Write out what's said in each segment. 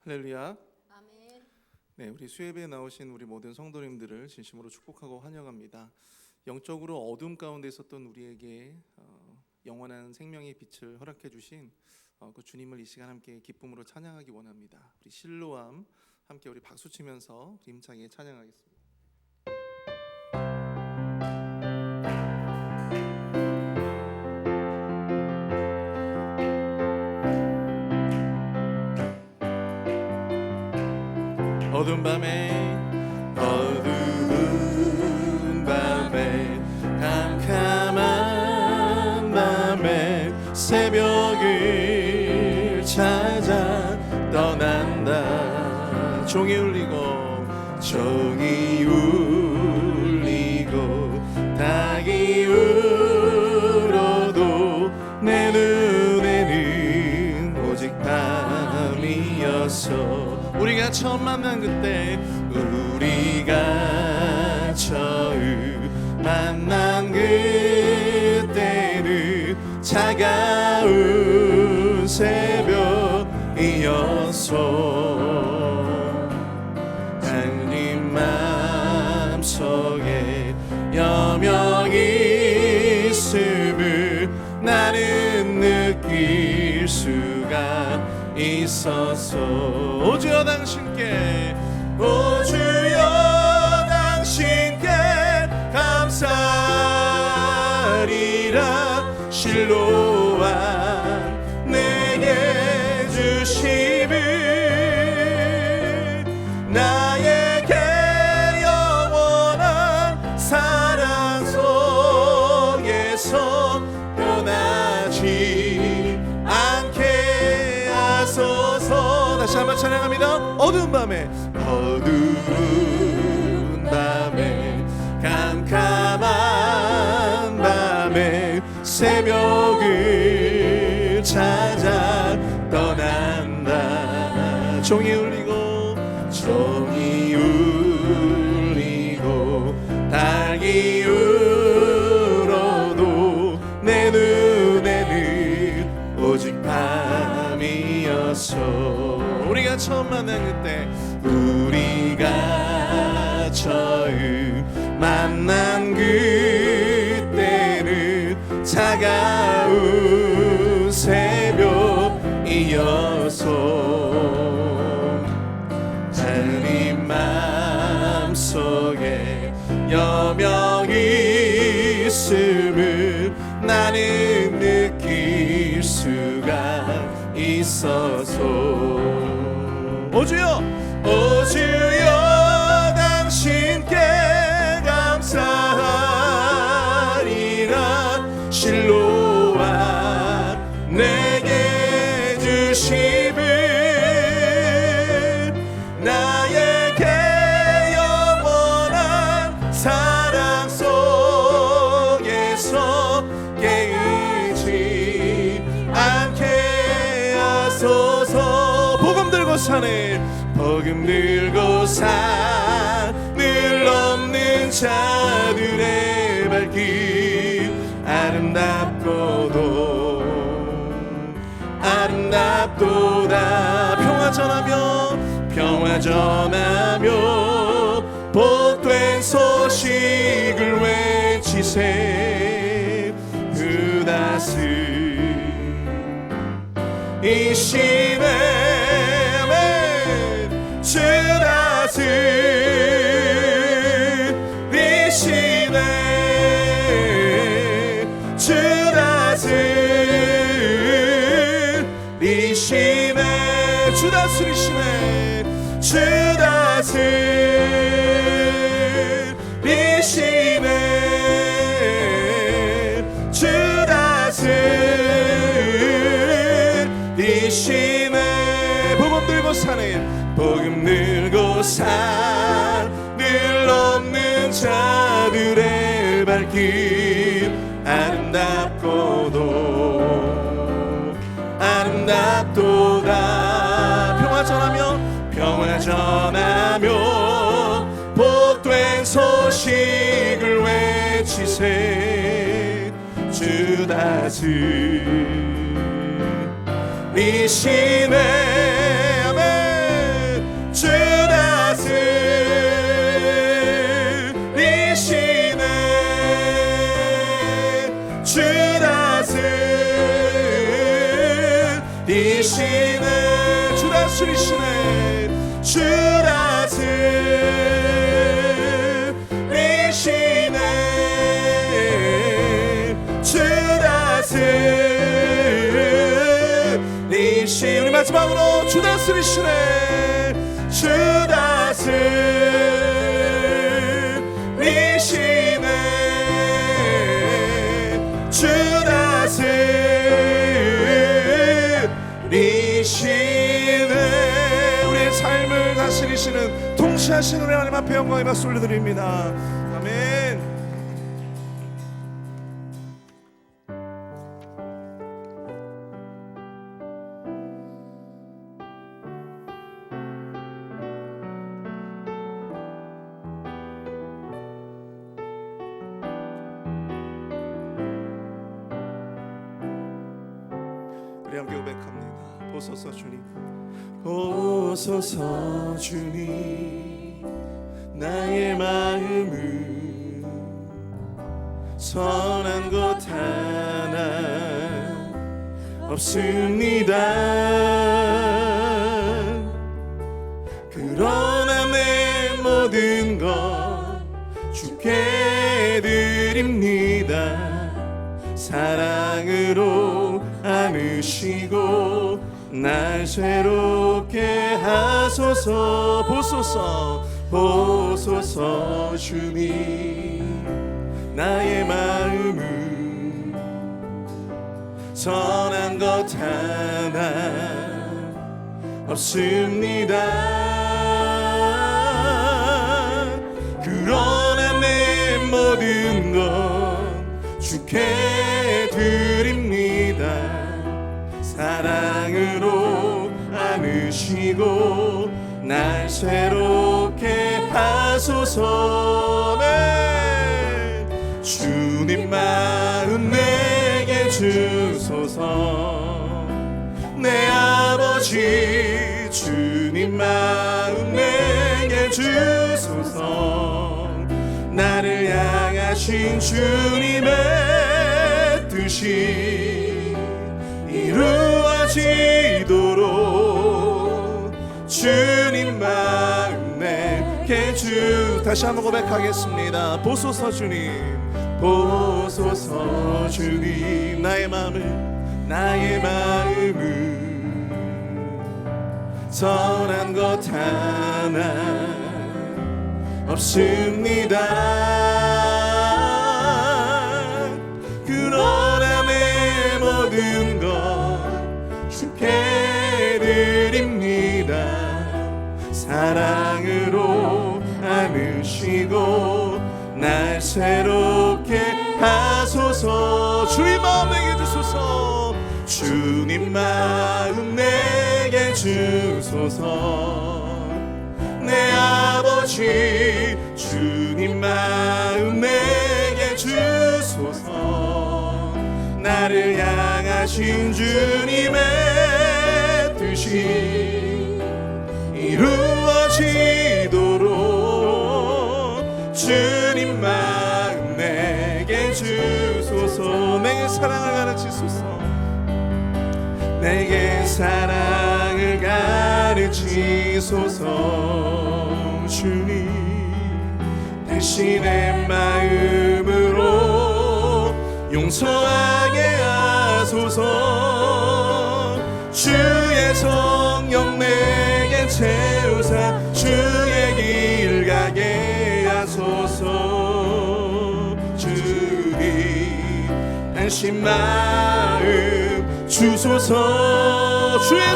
할렐루야. 아멘. 네, 우리 수예배에 나오신 우리 모든 성도님들을 진심으로 축복하고 환영합니다. 영적으로 어둠 가운데 있었던 우리에게 영원한 생명의 빛을 허락해 주신 그 주님을 이 시간 함께 기쁨으로 찬양하기 원합니다. 우리 실로암 함께 우리 박수 치면서 힘차게 찬양하겠습니다. 어두운 밤에 캄캄한 밤에 새벽을 찾아 떠난다. 종이 울리고 닭이 울어도 내 눈에는 오직 밤이었어. 우리가 처음 만난 그때 그때는 차가운 새벽이었어. 하나님 마음속에 여명이 있음을 나는 느낄 수가 있었어. 오 주여 당신께 감사리라. 실로암 내게 주심을 나에게 영원한 사랑 속에서 떠나지 않게 하소서. 다시 한번 찬양합니다. 어두운 밤에 캄캄한 밤에 새벽을 찾아 떠난다. 종이 울리고 닭이 울어도 내 눈에는 오직 밤이었어. 우리가 처음 만난 그때는 차가운 새벽이었어. 하나님 마음속에 여명이 있음을 나는 느낄 수가 있어서. 오 주여 당신께 감사하리라. 실로암 내게 주심을 나에게 영원한 사랑 속에서 깨이지 않게 하소서. 복음 들고 산을 넘는 자들의 발길 아름답도다. 평화 전하며 복된 소식을 외치세. 그 다스 이시네. 주 다스리시네. 복음 들고 산을 넘는 자들의 발길 아름답도다. 평화 전하며 복된 소식을 외치세. 주 다스리시네. 아멘. 이시네 주 다스리시네 주 다스리시네 주 다스리시네 우리 마지막으로 주 다스리시네 주 다스리시네 주 다스리시네 우리의 삶을 다스리시는 통치하시는 우리 하나님 앞에 영광의 박수 올려드립니다. 아멘. 우리 함께 고백합니다. 보소서 주님 보소서 주님 나의 마음을 선한 것 하나 없습니다. 그러나 내 모든 것 주께 드립니다. 사랑으로 안으시고 날 새롭게 하소서. 보소서 보소서 주님 나의 마음을 선한 것 하나 없습니다. 그러나 내 모든 것 주께 드립니다. 사랑으로 안으시고 날 새롭게 하소서. 네. 주님 마음 내게 주소서. 내 아버지 주님 마음 내게 주소서. 나를 향하신 주님의 뜻이 이루어지도록 주님 마음 내게 다시 한번 고백하겠습니다. 보소서 주님 보소서 주님 나의 마음을 선한 것 하나 없습니다. 그러나 내 모든 것 주께 드립니다. 사랑으로 안으시고 날 새롭게 하소서. 주님 마음 내게 주소서. 주님 마음 내게 주소서. 내 아버지 주님 마음 내게 주소서. 나를 향하신 주님의 뜻이 이루어지도록 주님 마음 내게 주소서. 내게 사랑을 가르치소서. 내게 사랑을 가르치소서. 주님 당신의 마음으로 용서하게 하소서. 주의 성령 내게 채우사 주의 길 가게 하소서. 주님 당신 마음 주소서. 주의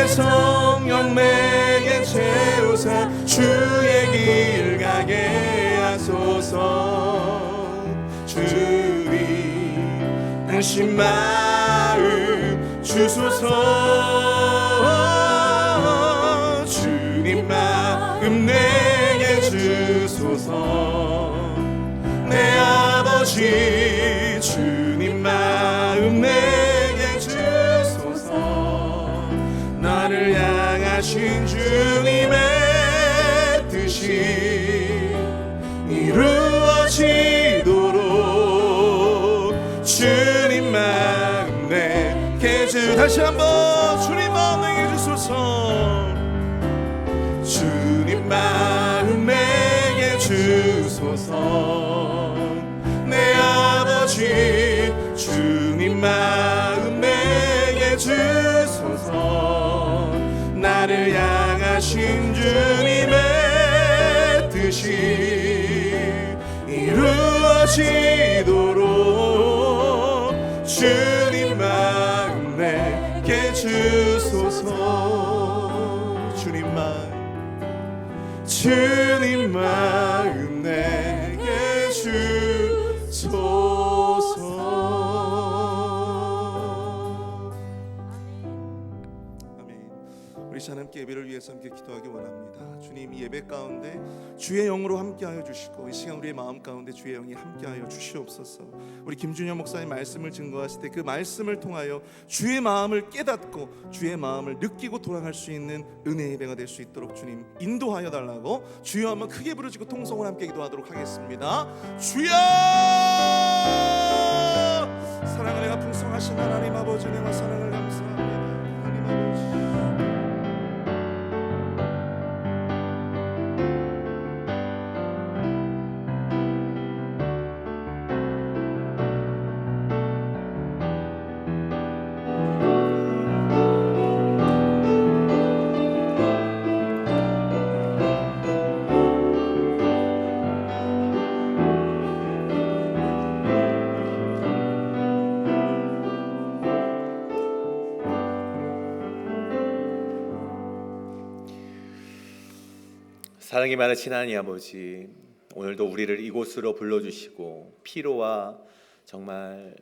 성령 내게 채우사 주의 길 가게 하소서. 주님 당신 마음 주소서. 주님 마음 내게 주소서. 내 아버지 주님 마음 내게 주소서. 나를 향하신 주님의 뜻이 이루어지도록 주님 마음 내게 다시 한번 주님 마음 내게 주소서. 주님 마음 내게 주소서. 내 아버지 주님 마음 내게 주소서. 나를 향하신 주님의 뜻이 이루어지도록 주님 마음 내게 주소서. 주님 마음 내게 주소서. 아멘. 우리 찬양께 예배를 위해서 함께 기도하기 원합니다. 주님, 이 예배 가운데 주의 영으로 함께하여 주시고 이 시간 우리의 마음 가운데 주의 영이 함께하여 주시옵소서. 우리 김준영 목사님 말씀을 증거하실 때 그 말씀을 통하여 주의 마음을 깨닫고 주의 마음을 느끼고 돌아갈 수 있는 은혜의 예배가 될 수 있도록 주님 인도하여 달라고 주여 한번 크게 부르짖고 통성을 함께 기도하도록 하겠습니다. 주여! 사랑을 내가 풍성하신 하나님 아버지, 내가 사랑을 감사합니다. 하나님 아버지, 사랑이 많으신 하나님 아버지, 오늘도 우리를 이곳으로 불러주시고 피로와 정말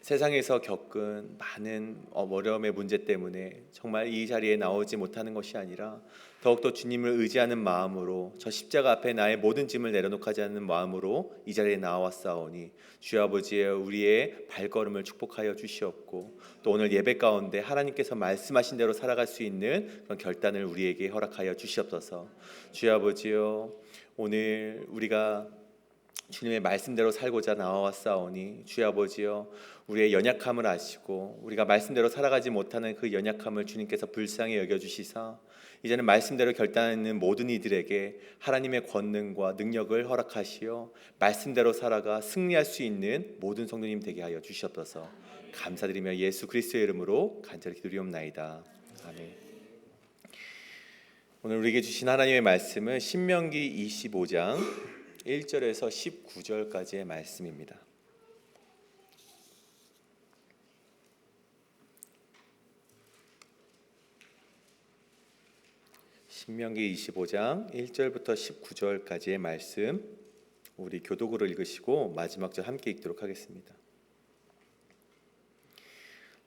세상에서 겪은 많은 어려움의 문제 때문에 정말 이 자리에 나오지 못하는 것이 아니라 더욱더 주님을 의지하는 마음으로 저 십자가 앞에 나의 모든 짐을 내려놓지 않는 마음으로 이 자리에 나왔사오니 주여 아버지의 우리의 발걸음을 축복하여 주시옵고 또 오늘 예배 가운데 하나님께서 말씀하신 대로 살아갈 수 있는 그런 결단을 우리에게 허락하여 주시옵소서. 주여 아버지요, 오늘 우리가 주님의 말씀대로 살고자 나와왔사오니 주여 아버지요, 우리의 연약함을 아시고 우리가 말씀대로 살아가지 못하는 그 연약함을 주님께서 불쌍히 여겨주시사 이제는 말씀대로 결단하는 모든 이들에게 하나님의 권능과 능력을 허락하시어 말씀대로 살아가 승리할 수 있는 모든 성도님 되게 하여 주시옵소서. 감사드리며 예수 그리스도의 이름으로 간절히 기도리옵나이다. 아멘. 오늘 우리에게 주신 하나님의 말씀은 신명기 25장 1절에서 19절까지의 말씀입니다. 신명기 25장 1절부터 19절까지의 말씀, 우리 교독으로 읽으시고 마지막 절 함께 읽도록 하겠습니다.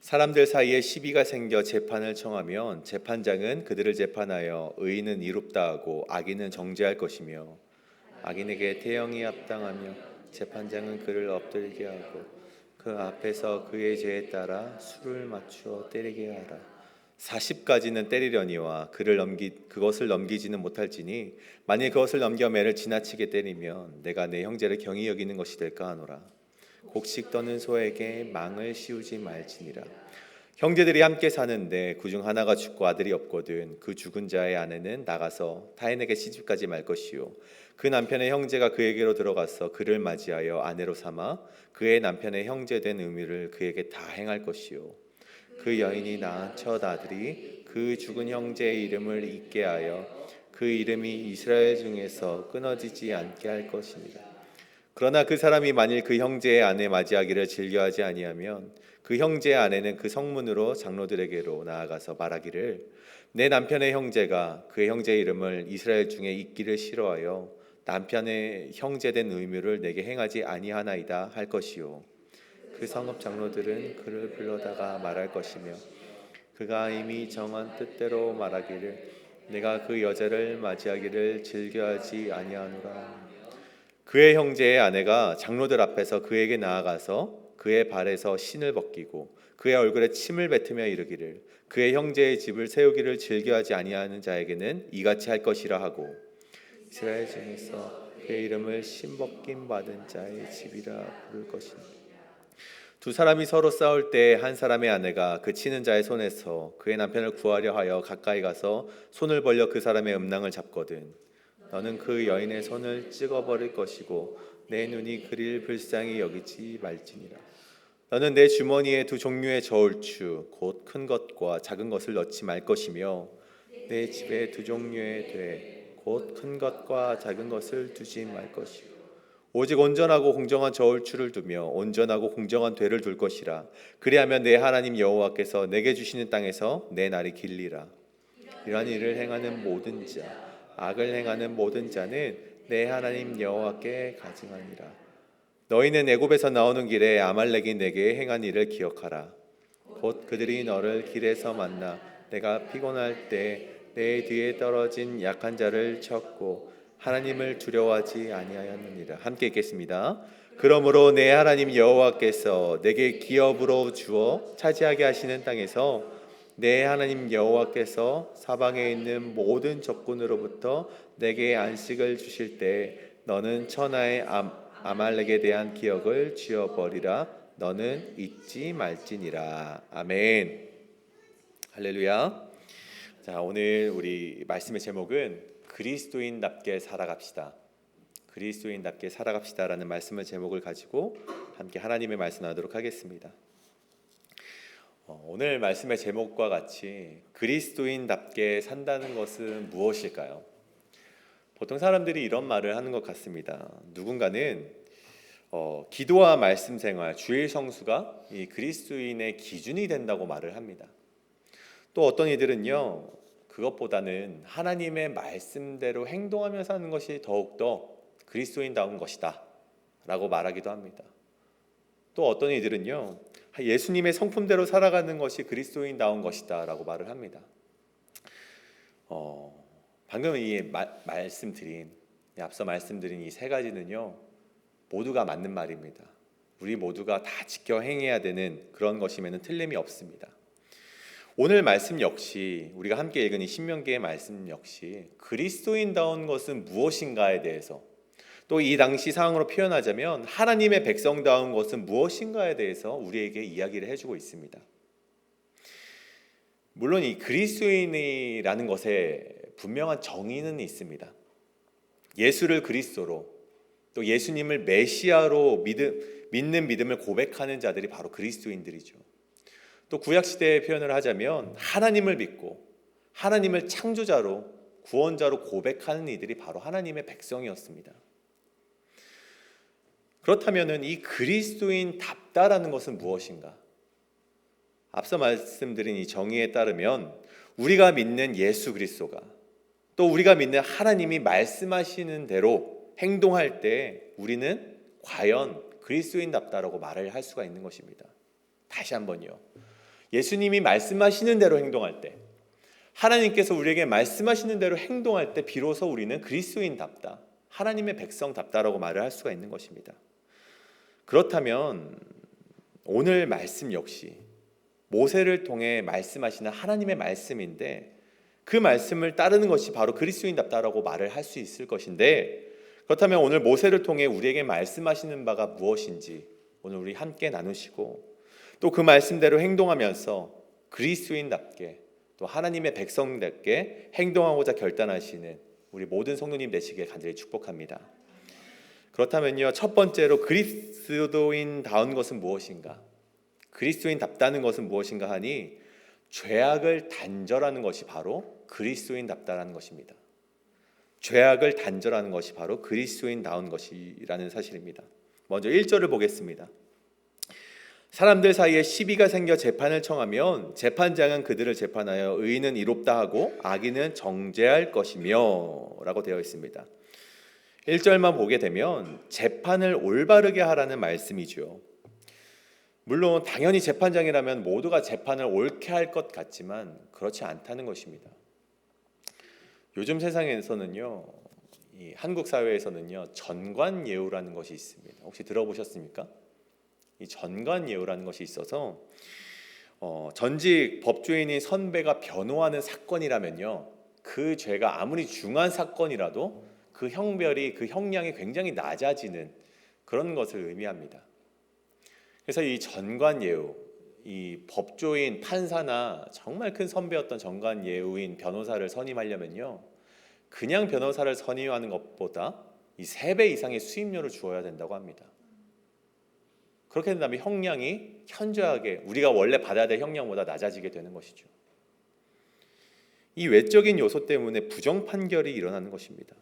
사람들 사이에 시비가 생겨 재판을 청하면 재판장은 그들을 재판하여 의인은 이롭다 하고 악인은 정죄할 것이며 악인에게 태형이 합당하며 재판장은 그를 엎드리게 하고 그 앞에서 그의 죄에 따라 수를 맞추어 때리게 하라. 40가지는 때리려니와 그것을 넘기지는 못할지니 만일 그것을 넘겨 매를 지나치게 때리면 내가 내 형제를 경히 여기는 것이 될까 하노라. 곡식 떠는 소에게 망을 씌우지 말지니라. 형제들이 함께 사는데 그중 하나가 죽고 아들이 없거든 그 죽은 자의 아내는 나가서 타인에게 시집가지 말 것이요 그 남편의 형제가 그에게로 들어가서 그를 맞이하여 아내로 삼아 그의 남편의 형제된 의무를 그에게 다 행할 것이요 그 여인이 낳은 첫 아들이 그 죽은 형제의 이름을 잊게 하여 그 이름이 이스라엘 중에서 끊어지지 않게 할 것이니라. 그러나 그 사람이 만일 그 형제의 아내 맞이하기를 즐겨하지 아니하면 그 형제의 아내는 그 성문으로 장로들에게로 나아가서 말하기를 내 남편의 형제가 그의 형제의 이름을 이스라엘 중에 잊기를 싫어하여 남편의 형제된 의무를 내게 행하지 아니하나이다 할 것이요 그 성읍 장로들은 그를 불러다가 말할 것이며 그가 이미 정한 뜻대로 말하기를 내가 그 여자를 맞이하기를 즐겨하지 아니하노라. 그의 형제의 아내가 장로들 앞에서 그에게 나아가서 그의 발에서 신을 벗기고 그의 얼굴에 침을 뱉으며 이르기를 그의 형제의 집을 세우기를 즐겨하지 아니하는 자에게는 이같이 할 것이라 하고 이스라엘 중에서 그의 이름을 신벗김 받은 자의 집이라 부를 것이니 두 사람이 서로 싸울 때 한 사람의 아내가 그 치는 자의 손에서 그의 남편을 구하려 하여 가까이 가서 손을 벌려 그 사람의 음낭을 잡거든 너는 그 여인의 손을 찍어버릴 것이고 내 눈이 그를 불쌍히 여기지 말지니라. 너는 내 주머니에 두 종류의 저울추 곧 큰 것과 작은 것을 넣지 말 것이며 내 집에 두 종류의 돼 곧 큰 것과 작은 것을 두지 말 것이요 오직 온전하고 공정한 저울추를 두며 온전하고 공정한 되를 둘 것이라. 그리하면 내 하나님 여호와께서 내게 주시는 땅에서 내 날이 길리라. 이러한 일을 행하는 모든 자 악을 행하는 모든 자는 내 하나님 여호와께 가증하니라. 너희는 애굽에서 나오는 길에 아말렉이 내게 행한 일을 기억하라. 곧 그들이 너를 길에서 만나 내가 피곤할 때 내 뒤에 떨어진 약한 자를 쳤고 하나님을 두려워하지 아니하였느니라. 함께 읽겠습니다. 그러므로 내 하나님 여호와께서 내게 기업으로 주어 차지하게 하시는 땅에서 내 하나님 여호와께서 사방에 있는 모든 적군으로부터 내게 안식을 주실 때 너는 천하의 아말렉에 대한 기억을 지워버리라. 너는 잊지 말지니라. 아멘. 할렐루야. 자, 오늘 우리 말씀의 제목은 그리스도인답게 살아갑시다. 그리스도인답게 살아갑시다라는 말씀의 제목을 가지고 함께 하나님의 말씀 나누도록 하겠습니다. 오늘 말씀의 제목과 같이 그리스도인답게 산다는 것은 무엇일까요? 보통 사람들이 이런 말을 하는 것 같습니다. 누군가는 기도와 말씀 생활, 주일 성수가 이 그리스도인의 기준이 된다고 말을 합니다. 또 어떤 이들은요, 그것보다는 하나님의 말씀대로 행동하며 사는 것이 더욱더 그리스도인다운 것이다 라고 말하기도 합니다. 또 어떤 이들은요, 예수님의 성품대로 살아가는 것이 그리스도인다운 것이다 라고 말을 합니다. 방금 앞서 말씀드린 이 세 가지는요, 모두가 맞는 말입니다. 우리 모두가 다 지켜 행해야 되는 그런 것이면 틀림이 없습니다. 오늘 말씀 역시 우리가 함께 읽은 이 신명기의 말씀 역시 그리스도인다운 것은 무엇인가에 대해서, 또 이 당시 상황으로 표현하자면 하나님의 백성다운 것은 무엇인가에 대해서 우리에게 이야기를 해주고 있습니다. 물론 이 그리스도인이라는 것에 분명한 정의는 있습니다. 예수를 그리스도로, 또 예수님을 메시아로 믿는 믿음을 고백하는 자들이 바로 그리스도인들이죠. 또 구약시대의 표현을 하자면 하나님을 믿고 하나님을 창조자로, 구원자로 고백하는 이들이 바로 하나님의 백성이었습니다. 그렇다면 이 그리스도인답다라는 것은 무엇인가? 앞서 말씀드린 이 정의에 따르면 우리가 믿는 예수 그리스도가, 또 우리가 믿는 하나님이 말씀하시는 대로 행동할 때 우리는 과연 그리스도인답다라고 말을 할 수가 있는 것입니다. 다시 한번요. 예수님이 말씀하시는 대로 행동할 때, 하나님께서 우리에게 말씀하시는 대로 행동할 때 비로소 우리는 그리스도인답다, 하나님의 백성답다라고 말을 할 수가 있는 것입니다. 그렇다면 오늘 말씀 역시 모세를 통해 말씀하시는 하나님의 말씀인데, 그 말씀을 따르는 것이 바로 그리스도인답다라고 말을 할 수 있을 것인데, 그렇다면 오늘 모세를 통해 우리에게 말씀하시는 바가 무엇인지 오늘 우리 함께 나누시고, 또 그 말씀대로 행동하면서 그리스도인답게, 또 하나님의 백성답게 행동하고자 결단하시는 우리 모든 성도님 되시길 간절히 축복합니다. 그렇다면요, 첫 번째로 그리스도인다운 것은 무엇인가? 그리스도인답다는 것은 무엇인가 하니, 죄악을 단절하는 것이 바로 그리스도인답다라는 것입니다. 죄악을 단절하는 것이 바로 그리스도인다운 것이라는 사실입니다. 먼저 1절을 보겠습니다. 사람들 사이에 시비가 생겨 재판을 청하면 재판장은 그들을 재판하여 의인은 이롭다 하고 악인은 정죄할 것이며 라고 되어 있습니다. 1절만 보게 되면 재판을 올바르게 하라는 말씀이죠. 물론 당연히 재판장이라면 모두가 재판을 옳게 할 것 같지만 그렇지 않다는 것입니다. 요즘 세상에서는요, 이 한국 사회에서는요, 전관예우라는 것이 있습니다. 혹시 들어보셨습니까? 이 전관예우라는 것이 있어서 전직 법조인인 선배가 변호하는 사건이라면요, 그 죄가 아무리 중한 사건이라도 그 형량이 굉장히 낮아지는 그런 것을 의미합니다. 그래서 이 전관예우, 이 법조인 판사나 정말 큰 선배였던 전관예우인 변호사를 선임하려면요, 그냥 변호사를 선임하는 것보다 이 3배 이상의 수임료를 주어야 된다고 합니다. 그렇게 된다면 형량이 현저하게 우리가 원래 받아야 될 형량보다 낮아지게 되는 것이죠. 이 외적인 요소 때문에 부정 판결이 일어나는 것입니다.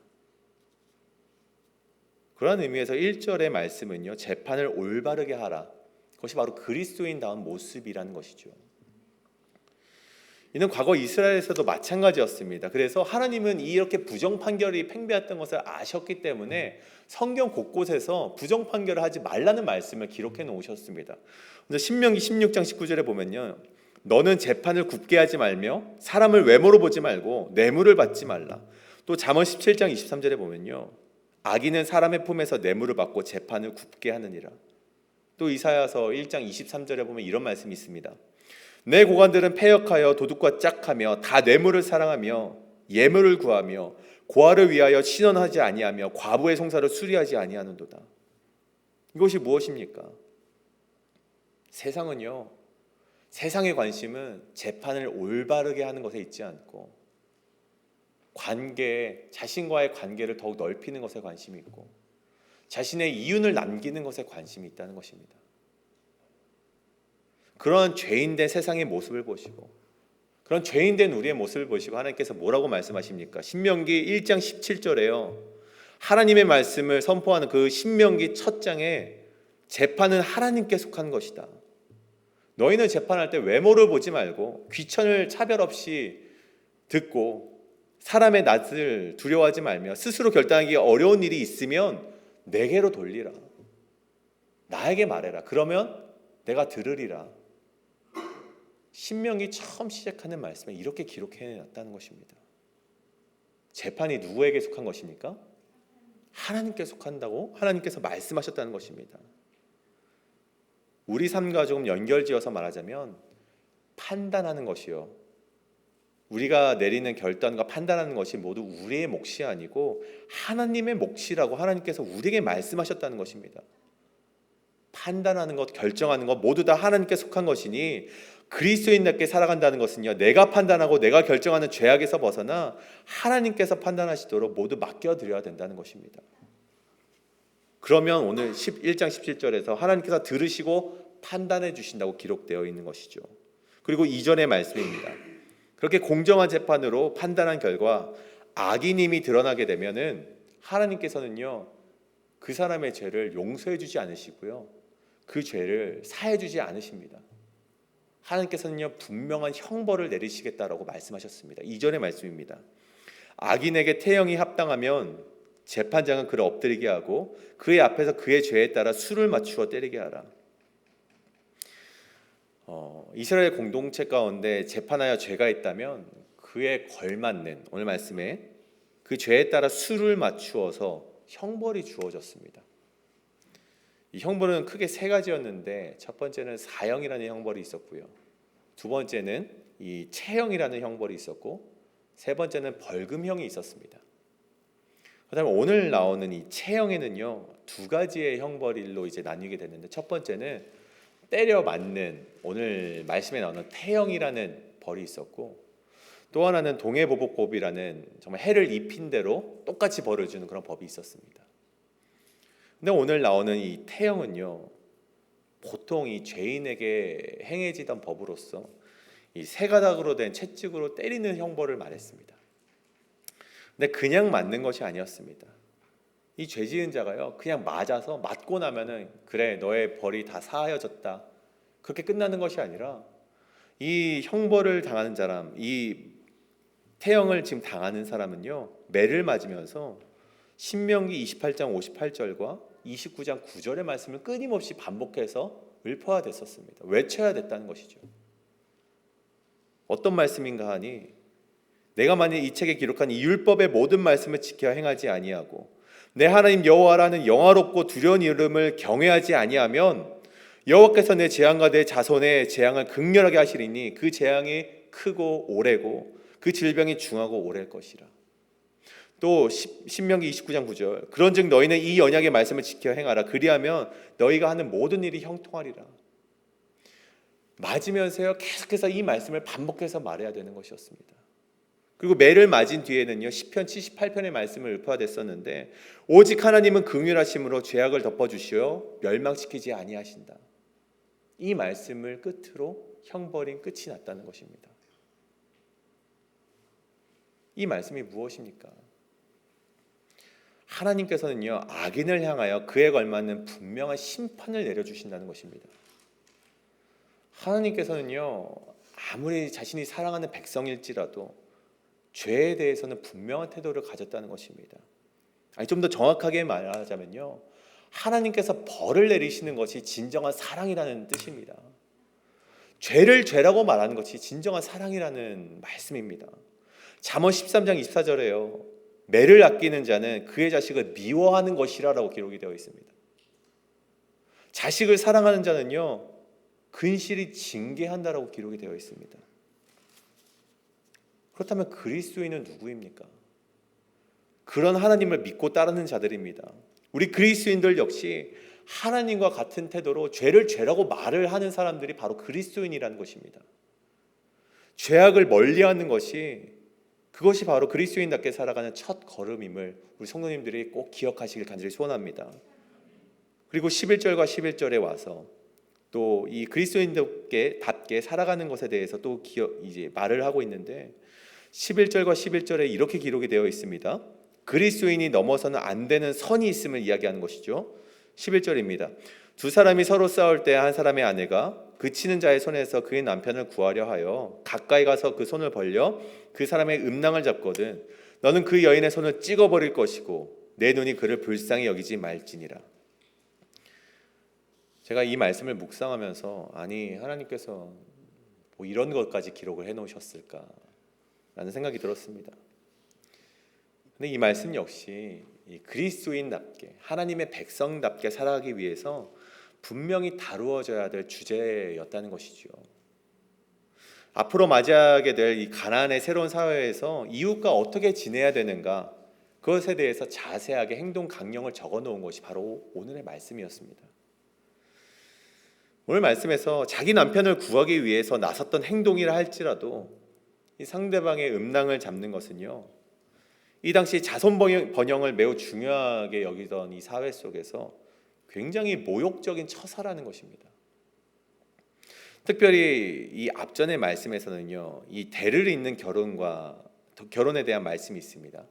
그런 의미에서 1절의 말씀은요, 재판을 올바르게 하라. 그것이 바로 그리스도인다운 모습이라는 것이죠. 이는 과거 이스라엘에서도 마찬가지였습니다. 그래서 하나님은 이렇게 부정 판결이 팽배했던 것을 아셨기 때문에 성경 곳곳에서 부정 판결을 하지 말라는 말씀을 기록해 놓으셨습니다. 신명기 16장 19절에 보면요, 너는 재판을 굽게 하지 말며 사람을 외모로 보지 말고 뇌물을 받지 말라. 또 잠언 17장 23절에 보면요, 악인은 사람의 품에서 뇌물을 받고 재판을 굽게 하느니라. 또 이사야서 1장 23절에 보면 이런 말씀이 있습니다. 내 고관들은 패역하여 도둑과 짝하며 다 뇌물을 사랑하며 예물을 구하며 고아를 위하여 신원하지 아니하며 과부의 송사를 수리하지 아니하는도다. 이것이 무엇입니까? 세상은요, 세상의 관심은 재판을 올바르게 하는 것에 있지 않고 관계, 자신과의 관계를 더욱 넓히는 것에 관심이 있고 자신의 이윤을 남기는 것에 관심이 있다는 것입니다. 그런 죄인된 세상의 모습을 보시고 그런 죄인된 우리의 모습을 보시고 하나님께서 뭐라고 말씀하십니까? 신명기 1장 17절에요. 하나님의 말씀을 선포하는 그 신명기 첫 장에 재판은 하나님께 속한 것이다. 너희는 재판할 때 외모를 보지 말고 귀천을 차별 없이 듣고 사람의 낯을 두려워하지 말며 스스로 결단하기 어려운 일이 있으면 내게로 돌리라. 나에게 말해라. 그러면 내가 들으리라. 신명기 처음 시작하는 말씀에 이렇게 기록해놨다는 것입니다. 재판이 누구에게 속한 것입니까? 하나님께 속한다고 하나님께서 말씀하셨다는 것입니다. 우리 삶과 조금 연결지어서 말하자면 판단하는 것이요, 우리가 내리는 결단과 판단하는 것이 모두 우리의 몫이 아니고 하나님의 몫이라고 하나님께서 우리에게 말씀하셨다는 것입니다. 판단하는 것, 결정하는 것 모두 다 하나님께 속한 것이니 그리스도인답게 살아간다는 것은요, 내가 판단하고 내가 결정하는 죄악에서 벗어나 하나님께서 판단하시도록 모두 맡겨드려야 된다는 것입니다. 그러면 오늘 1장 17절에서 하나님께서 들으시고 판단해 주신다고 기록되어 있는 것이죠. 그리고 이전의 말씀입니다. 그렇게 공정한 재판으로 판단한 결과 악인임이 드러나게 되면은 하나님께서는요, 그 사람의 죄를 용서해 주지 않으시고요, 그 죄를 사해 주지 않으십니다. 하나님께서는요, 분명한 형벌을 내리시겠다라고 말씀하셨습니다. 이전의 말씀입니다. 악인에게 태형이 합당하면 재판장은 그를 엎드리게 하고 그의 앞에서 그의 죄에 따라 수를 맞추어 때리게 하라. 이스라엘 공동체 가운데 재판하여 죄가 있다면 그에 걸맞는, 오늘 말씀에 그 죄에 따라 수를 맞추어서 형벌이 주어졌습니다. 이 형벌은 크게 3가지였는데 첫 번째는 사형이라는 형벌이 있었고요, 두 번째는 이 체형이라는 형벌이 있었고, 세 번째는 벌금형이 있었습니다. 그다음에 오늘 나오는 이 체형에는요, 2가지의 형벌로 이제 나뉘게 됐는데, 첫 번째는 때려 맞는, 오늘 말씀에 나오는 태형이라는 벌이 있었고, 또 하나는 동해보복법이라는 정말 해를 입힌 대로 똑같이 벌을 주는 그런 법이 있었습니다. 근데 오늘 나오는 이 태형은요, 보통 이 죄인에게 행해지던 법으로서 이 3가닥으로 된 채찍으로 때리는 형벌을 말했습니다. 근데 그냥 맞는 것이 아니었습니다. 이 죄 지은 자가요, 그냥 맞아서 맞고 나면은 그래, 너의 벌이 다 사하여졌다, 그렇게 끝나는 것이 아니라 이 형벌을 당하는 사람, 이 태형을 지금 당하는 사람은요, 매를 맞으면서 신명기 28장 58절과 29장 9절의 말씀을 끊임없이 반복해서 읊어야 됐었습니다. 외쳐야 됐다는 것이죠. 어떤 말씀인가 하니, 내가 만일 이 책에 기록한 이 율법의 모든 말씀을 지켜 행하지 아니하고 내 하나님 여호와라는 영화롭고 두려운 이름을 경외하지 아니하면 여호와께서 내 재앙과 내 자손의 재앙을 극렬하게 하시리니 그 재앙이 크고 오래고 그 질병이 중하고 오래일 것이라. 또 신명기 29장 9절 그런즉 너희는 이 언약의 말씀을 지켜 행하라. 그리하면 너희가 하는 모든 일이 형통하리라. 맞으면서요 계속해서 이 말씀을 반복해서 말해야 되는 것이었습니다. 그리고 매를 맞은 뒤에는요 시편 78편의 말씀을 읊어댔었는데 오직 하나님은 긍휼하심으로 죄악을 덮어주시어 멸망시키지 아니하신다. 이 말씀을 끝으로 형벌인 끝이 났다는 것입니다. 이 말씀이 무엇입니까? 하나님께서는요 악인을 향하여 그에 걸맞는 분명한 심판을 내려주신다는 것입니다. 하나님께서는요 아무리 자신이 사랑하는 백성일지라도 죄에 대해서는 분명한 태도를 가졌다는 것입니다. 좀 더 정확하게 말하자면요 하나님께서 벌을 내리시는 것이 진정한 사랑이라는 뜻입니다. 죄를 죄라고 말하는 것이 진정한 사랑이라는 말씀입니다. 잠언 13장 24절에요 매를 아끼는 자는 그의 자식을 미워하는 것이라고 기록이 되어 있습니다. 자식을 사랑하는 자는요 근실이 징계한다라고 기록이 되어 있습니다. 그렇다면 그리스도인은 누구입니까? 그런 하나님을 믿고 따르는 자들입니다. 우리 그리스도인들 역시 하나님과 같은 태도로 죄를 죄라고 말을 하는 사람들이 바로 그리스도인이라는 것입니다. 죄악을 멀리하는 것이 그것이 바로 그리스도인답게 살아가는 첫 걸음임을 우리 성도님들이 꼭 기억하시길 간절히 소원합니다. 그리고 11절과 11절에 와서 또 이 그리스도인답게 살아가는 것에 대해서 또 이제 말을 하고 있는데 11절과 11절에 이렇게 기록이 되어 있습니다. 그리스도인이 넘어서는 안 되는 선이 있음을 이야기하는 것이죠. 11절입니다. 두 사람이 서로 싸울 때 한 사람의 아내가 그치는 자의 손에서 그의 남편을 구하려 하여 가까이 가서 그 손을 벌려 그 사람의 음낭을 잡거든 너는 그 여인의 손을 찍어버릴 것이고 내 눈이 그를 불쌍히 여기지 말지니라. 제가 이 말씀을 묵상하면서 아니 하나님께서 뭐 이런 것까지 기록을 해놓으셨을까 라는 생각이 들었습니다. 근데 이 말씀 역시 이 그리스도인답게 하나님의 백성답게 살아가기 위해서 분명히 다루어져야 될 주제였다는 것이죠. 앞으로 맞이하게 될 이 가나안의 새로운 사회에서 이웃과 어떻게 지내야 되는가 그것에 대해서 자세하게 행동 강령을 적어놓은 것이 바로 오늘의 말씀이었습니다. 오늘 말씀에서 자기 남편을 구하기 위해서 나섰던 행동이라 할지라도 이 상대방의 음낭을 잡는 것은요 이 당시 자손 번영을 매우 중요하게 여기던 이 사회 속에서 굉장히 모욕적인 처사라는 것입니다. 특별히 이 앞전의 말씀에서는요 이 대를 잇는 결혼에 대한 말씀이 있습니다.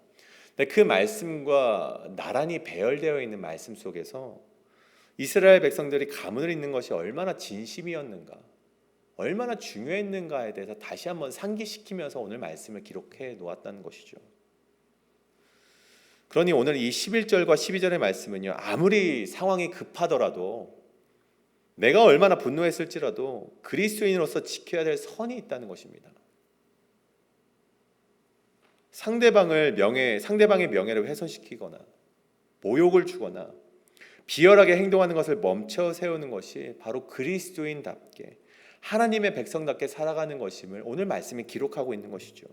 근데 그 말씀과 나란히 배열되어 있는 말씀 속에서 이스라엘 백성들이 가문을 잇는 것이 얼마나 진심이었는가 얼마나 중요했는가에 대해서 다시 한번 상기시키면서 오늘 말씀을 기록해 놓았다는 것이죠. 그러니 오늘 이 11절과 12절의 말씀은요 아무리 상황이 급하더라도 내가 얼마나 분노했을지라도 그리스도인으로서 지켜야 될 선이 있다는 것입니다. 상대방의 명예를 훼손시키거나 모욕을 주거나 비열하게 행동하는 것을 멈춰 세우는 것이 바로 그리스도인답게 하나님의 백성답게 살아가는 것임을 오늘 말씀이 기록하고 있는 것이죠.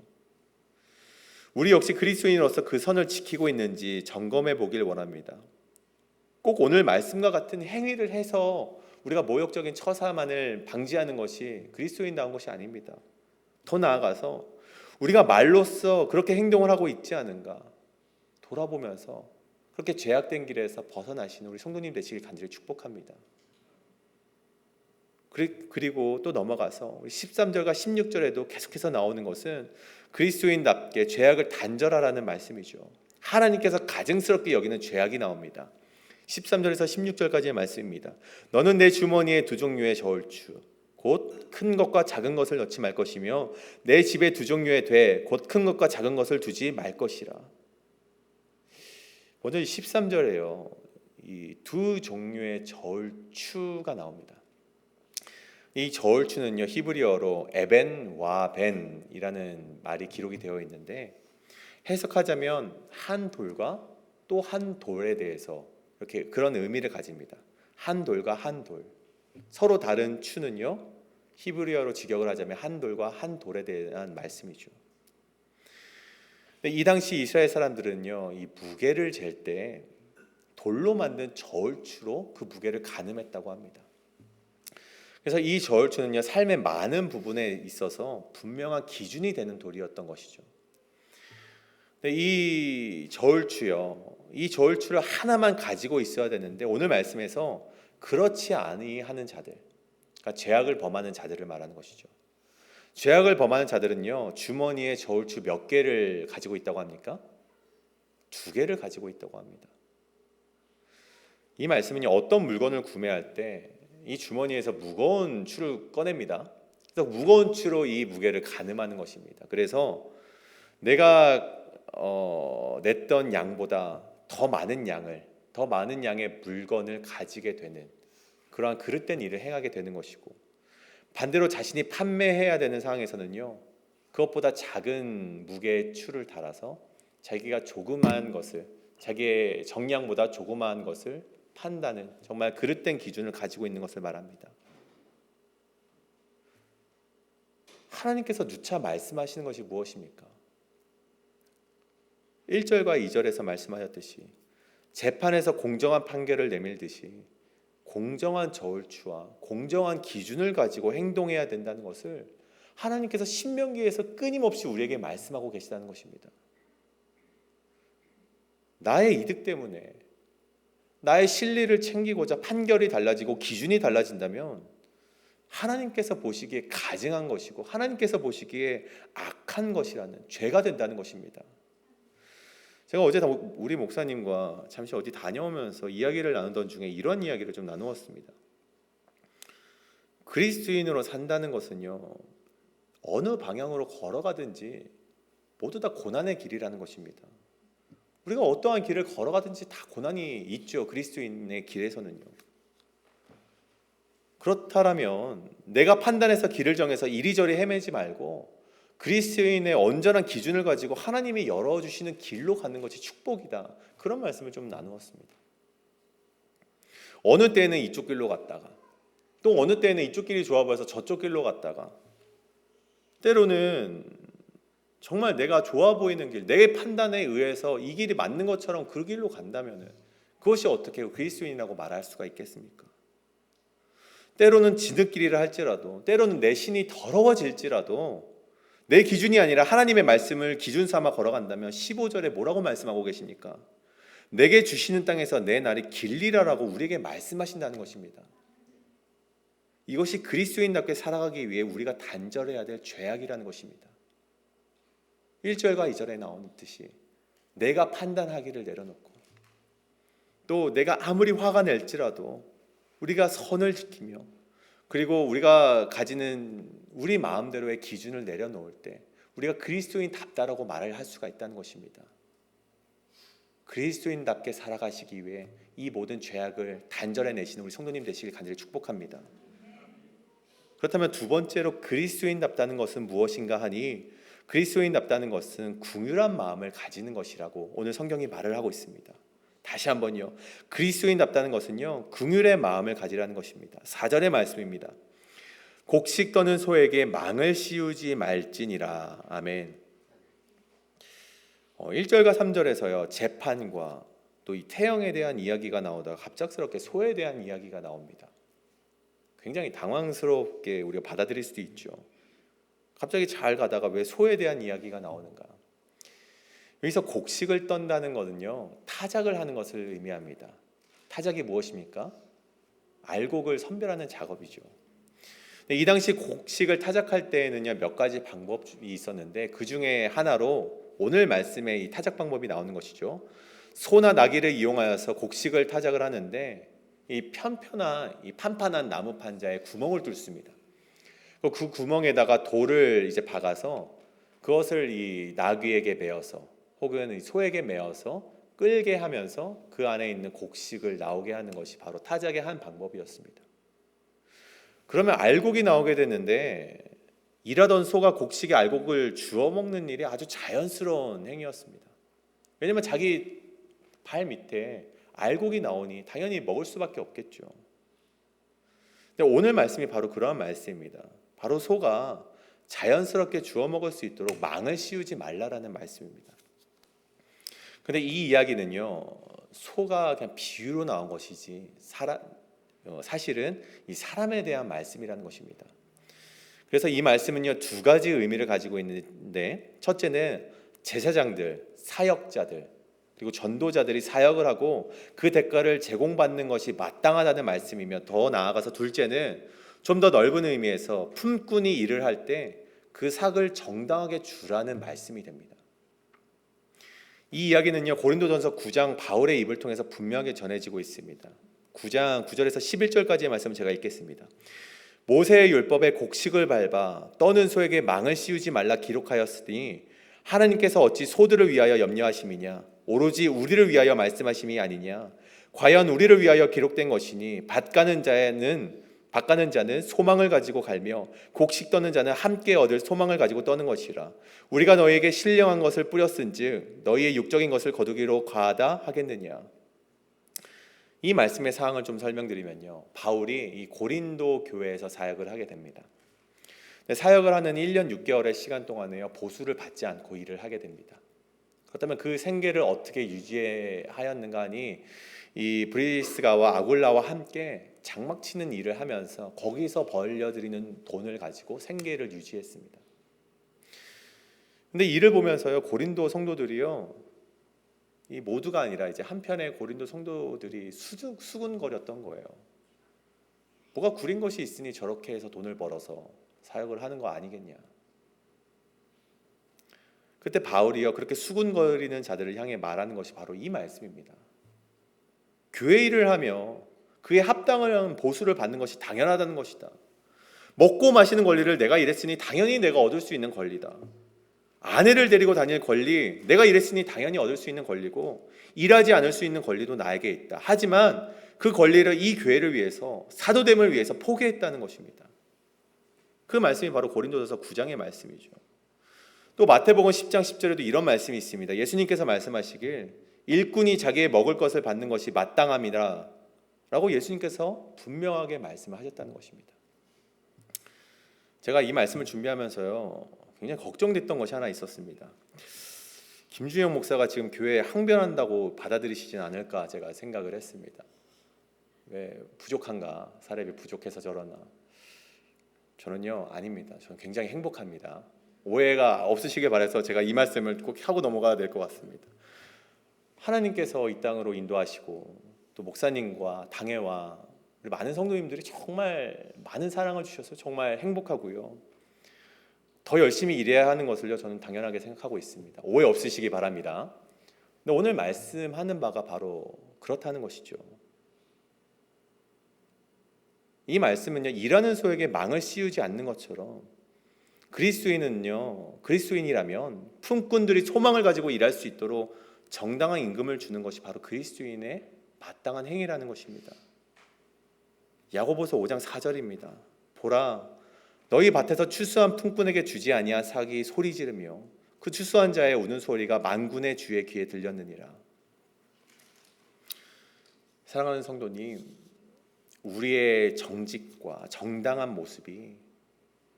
우리 역시 그리스도인으로서 그 선을 지키고 있는지 점검해 보길 원합니다. 꼭 오늘 말씀과 같은 행위를 해서 우리가 모욕적인 처사만을 방지하는 것이 그리스도인다운 것이 아닙니다. 더 나아가서 우리가 말로써 그렇게 행동을 하고 있지 않은가 돌아보면서 그렇게 죄악된 길에서 벗어나시는 우리 성도님 되시길 간절히 축복합니다. 그리고 또 넘어가서 13절과 16절에도 계속해서 나오는 것은 그리스도인답게 죄악을 단절하라는 말씀이죠. 하나님께서 가증스럽게 여기는 죄악이 나옵니다. 13절에서 16절까지의 말씀입니다. 너는 내 주머니에 두 종류의 저울추 곧 큰 것과 작은 것을 넣지 말 것이며 내 집에 두 종류의 돼 곧 큰 것과 작은 것을 두지 말 것이라. 먼저 13절에요. 이 두 종류의 저울추가 나옵니다. 이 저울추는요 히브리어로 에벤 와 벤이라는 말이 기록이 되어 있는데 해석하자면 한 돌과 또 한 돌에 대해서 이렇게 그런 의미를 가집니다. 한 돌과 한 돌 서로 다른 추는요 히브리어로 직역을 하자면 한 돌과 한 돌에 대한 말씀이죠. 근데 이 당시 이스라엘 사람들은요, 이 무게를 잴 때 돌로 만든 저울추로 그 무게를 가늠했다고 합니다. 그래서 이 저울추는요, 삶의 많은 부분에 있어서 분명한 기준이 되는 돌이었던 것이죠. 근데 이 저울추를 하나만 가지고 있어야 되는데, 오늘 말씀에서 그렇지 아니하는 자들, 그러니까 죄악을 범하는 자들을 말하는 것이죠. 죄악을 범하는 자들은요, 주머니에 저울추 몇 개를 가지고 있다고 합니까? 2개를 가지고 있다고 합니다. 이 말씀은 어떤 물건을 구매할 때 이 주머니에서 무거운 추를 꺼냅니다. 그래서 무거운 추로 이 무게를 가늠하는 것입니다. 그래서 내가 냈던 양보다 더 많은 양의 물건을 가지게 되는 그러한 그릇된 일을 행하게 되는 것이고, 반대로 자신이 판매해야 되는 상황에서는요, 그것보다 작은 무게의 추를 달아서 자기가 조그마한 것을, 자기의 정량보다 조그마한 것을 판다는 정말 그릇된 기준을 가지고 있는 것을 말합니다. 하나님께서 누차 말씀하시는 것이 무엇입니까? 1절과 2절에서 말씀하셨듯이 재판에서 공정한 판결을 내밀듯이 공정한 저울추와 공정한 기준을 가지고 행동해야 된다는 것을 하나님께서 신명기에서 끊임없이 우리에게 말씀하고 계시다는 것입니다. 나의 이득 때문에, 나의 실리를 챙기고자 판결이 달라지고 기준이 달라진다면 하나님께서 보시기에 가증한 것이고 하나님께서 보시기에 악한 것이라는, 죄가 된다는 것입니다. 제가 어제 우리 목사님과 잠시 어디 다녀오면서 이야기를 나누던 중에 이런 이야기를 좀 나누었습니다. 그리스도인으로 산다는 것은요, 어느 방향으로 걸어가든지 모두 다 고난의 길이라는 것입니다. 우리가 어떠한 길을 걸어가든지 다 고난이 있죠. 그리스도인의 길에서는요. 그렇다면 내가 판단해서 길을 정해서 이리저리 헤매지 말고 그리스도인의 온전한 기준을 가지고 하나님이 열어주시는 길로 가는 것이 축복이다, 그런 말씀을 좀 나누었습니다. 어느 때는 이쪽 길로 갔다가 또 어느 때는 이쪽 길이 좋아 보여서 저쪽 길로 갔다가, 때로는 정말 내가 좋아 보이는 길, 내 판단에 의해서 이 길이 맞는 것처럼 그 길로 간다면 그것이 어떻게 그리스도인이라고 말할 수가 있겠습니까? 때로는 지름길이라 할지라도, 때로는 내 신이 더러워질지라도 내 기준이 아니라 하나님의 말씀을 기준 삼아 걸어간다면 15절에 뭐라고 말씀하고 계십니까? 내게 주시는 땅에서 내 날이 길리라라고 우리에게 말씀하신다는 것입니다. 이것이 그리스도인답게 살아가기 위해 우리가 단절해야 될 죄악이라는 것입니다. 1절과 2절에 나오듯이 내가 판단하기를 내려놓고, 또 내가 아무리 화가 낼지라도 우리가 선을 지키며, 그리고 우리가 가지는 우리 마음대로의 기준을 내려놓을 때 우리가 그리스도인답다라고 말을 할 수가 있다는 것입니다. 그리스도인답게 살아가시기 위해 이 모든 죄악을 단절해내시는 우리 성도님 되시길 간절히 축복합니다. 그렇다면 두 번째로 그리스도인답다는 것은 무엇인가 하니, 그리스도인답다는 것은 긍휼한 마음을 가지는 것이라고 오늘 성경이 말을 하고 있습니다. 다시 한번요, 그리스도인답다는 것은요, 긍휼의 마음을 가지라는 것입니다. 4절의 말씀입니다. 곡식 떠는 소에게 망을 씌우지 말지니라. 아멘. 1절과 3절에서요, 재판과 또 이 태형에 대한 이야기가 나오다가 갑작스럽게 소에 대한 이야기가 나옵니다. 굉장히 당황스럽게 우리가 받아들일 수도 있죠. 갑자기 잘 가다가 왜 소에 대한 이야기가 나오는가? 여기서 곡식을 떤다는 것은요, 타작을 하는 것을 의미합니다. 타작이 무엇입니까? 알곡을 선별하는 작업이죠. 이 당시 곡식을 타작할 때에는요, 몇 가지 방법이 있었는데 그 중에 하나로 오늘 말씀에 이 타작 방법이 나오는 것이죠. 소나 나귀를 이용하여서 곡식을 타작을 하는데 이 판판한 나무 판자에 구멍을 뚫습니다. 그 구멍에다가 돌을 이제 박아서 그것을 이 나귀에게 메어서 혹은 소에게 메어서 끌게 하면서 그 안에 있는 곡식을 나오게 하는 것이 바로 타작의 한 방법이었습니다. 그러면 알곡이 나오게 됐는데, 일하던 소가 곡식에 알곡을 주워 먹는 일이 아주 자연스러운 행위였습니다. 왜냐하면 자기 발 밑에 알곡이 나오니 당연히 먹을 수밖에 없겠죠. 근데 오늘 말씀이 바로 그러한 말씀입니다. 바로 소가 자연스럽게 주워 먹을 수 있도록 망을 씌우지 말라라는 말씀입니다. 근데 이 이야기는요, 소가 그냥 비유로 나온 것이지 사실은 이 사람에 대한 말씀이라는 것입니다. 그래서 이 말씀은요, 두 가지 의미를 가지고 있는데, 첫째는 제사장들, 사역자들, 그리고 전도자들이 사역을 하고 그 대가를 제공받는 것이 마땅하다는 말씀이며, 더 나아가서 둘째는 좀 더 넓은 의미에서 품꾼이 일을 할 때 그 삭을 정당하게 주라는 말씀이 됩니다. 이 이야기는요, 고린도전서 9장 바울의 입을 통해서 분명하게 전해지고 있습니다. 9장 9절에서 11절까지의 말씀을 제가 읽겠습니다. 모세의 율법에 곡식을 밟아 떠는 소에게 망을 씌우지 말라 기록하였으니 하나님께서 어찌 소들을 위하여 염려하심이냐, 오로지 우리를 위하여 말씀하심이 아니냐. 과연 우리를 위하여 기록된 것이니 밭 가는 자는 소망을 가지고 갈며 곡식 떠는 자는 함께 얻을 소망을 가지고 떠는 것이라. 우리가 너희에게 신령한 것을 뿌렸은즉 너희의 육적인 것을 거두기로 과하다 하겠느냐. 이 말씀의 사항을 좀 설명드리면요, 바울이 이 고린도 교회에서 사역을 하게 됩니다. 사역을 하는 1년 6개월의 시간 동안에요, 보수를 받지 않고 일을 하게 됩니다. 그렇다면 그 생계를 어떻게 유지하였는가 하니, 이 브리스가와 아굴라와 함께 장막 치는 일을 하면서 거기서 벌려드리는 돈을 가지고 생계를 유지했습니다. 근데 이를 보면서요, 고린도 성도들이요, 이 모두가 아니라 이제 한편의 고린도 성도들이 수군거렸던 거예요. 뭐가 구린 것이 있으니 저렇게 해서 돈을 벌어서 사역을 하는 거 아니겠냐. 그때 바울이요, 그렇게 수군거리는 자들을 향해 말하는 것이 바로 이 말씀입니다. 교회 일을 하며 그에 합당한 보수를 받는 것이 당연하다는 것이다. 먹고 마시는 권리를 내가 일했으니 당연히 내가 얻을 수 있는 권리다. 아내를 데리고 다닐 권리, 내가 일했으니 당연히 얻을 수 있는 권리고, 일하지 않을 수 있는 권리도 나에게 있다. 하지만 그 권리를 이 교회를 위해서, 사도됨을 위해서 포기했다는 것입니다. 그 말씀이 바로 고린도전서 9장의 말씀이죠. 또 마태복음 10장 10절에도 이런 말씀이 있습니다. 예수님께서 말씀하시길 일꾼이 자기의 먹을 것을 받는 것이 마땅함이라 라고 예수님께서 분명하게 말씀하셨다는 것입니다. 제가 이 말씀을 준비하면서요, 굉장히 걱정됐던 것이 하나 있었습니다. 김주영 목사가 지금 교회에 항변한다고 받아들이시진 않을까 제가 생각을 했습니다. 왜 부족한가? 사례비 부족해서 저러나? 저는요, 아닙니다. 저는 굉장히 행복합니다. 오해가 없으시길 바라서 제가 이 말씀을 꼭 하고 넘어가야 될 것 같습니다. 하나님께서 이 땅으로 인도하시고 또 목사님과 당회와 많은 성도님들이 정말 많은 사랑을 주셔서 정말 행복하고요, 더 열심히 일해야 하는 것을요, 저는 당연하게 생각하고 있습니다. 오해 없으시기 바랍니다. 근데 오늘 말씀하는 바가 바로 그렇다는 것이죠. 이 말씀은요, 일하는 소에게 망을 씌우지 않는 것처럼 그리스도인이라면 품꾼들이 소망을 가지고 일할 수 있도록 정당한 임금을 주는 것이 바로 그리스도인의 마땅한 행위라는 것입니다. 야고보서 5장 4절입니다. 보라, 너희 밭에서 추수한 품꾼에게 주지 아니한 삭이 소리 지르며 그 추수한 자의 우는 소리가 만군의 주의 귀에 들렸느니라. 사랑하는 성도님, 우리의 정직과 정당한 모습이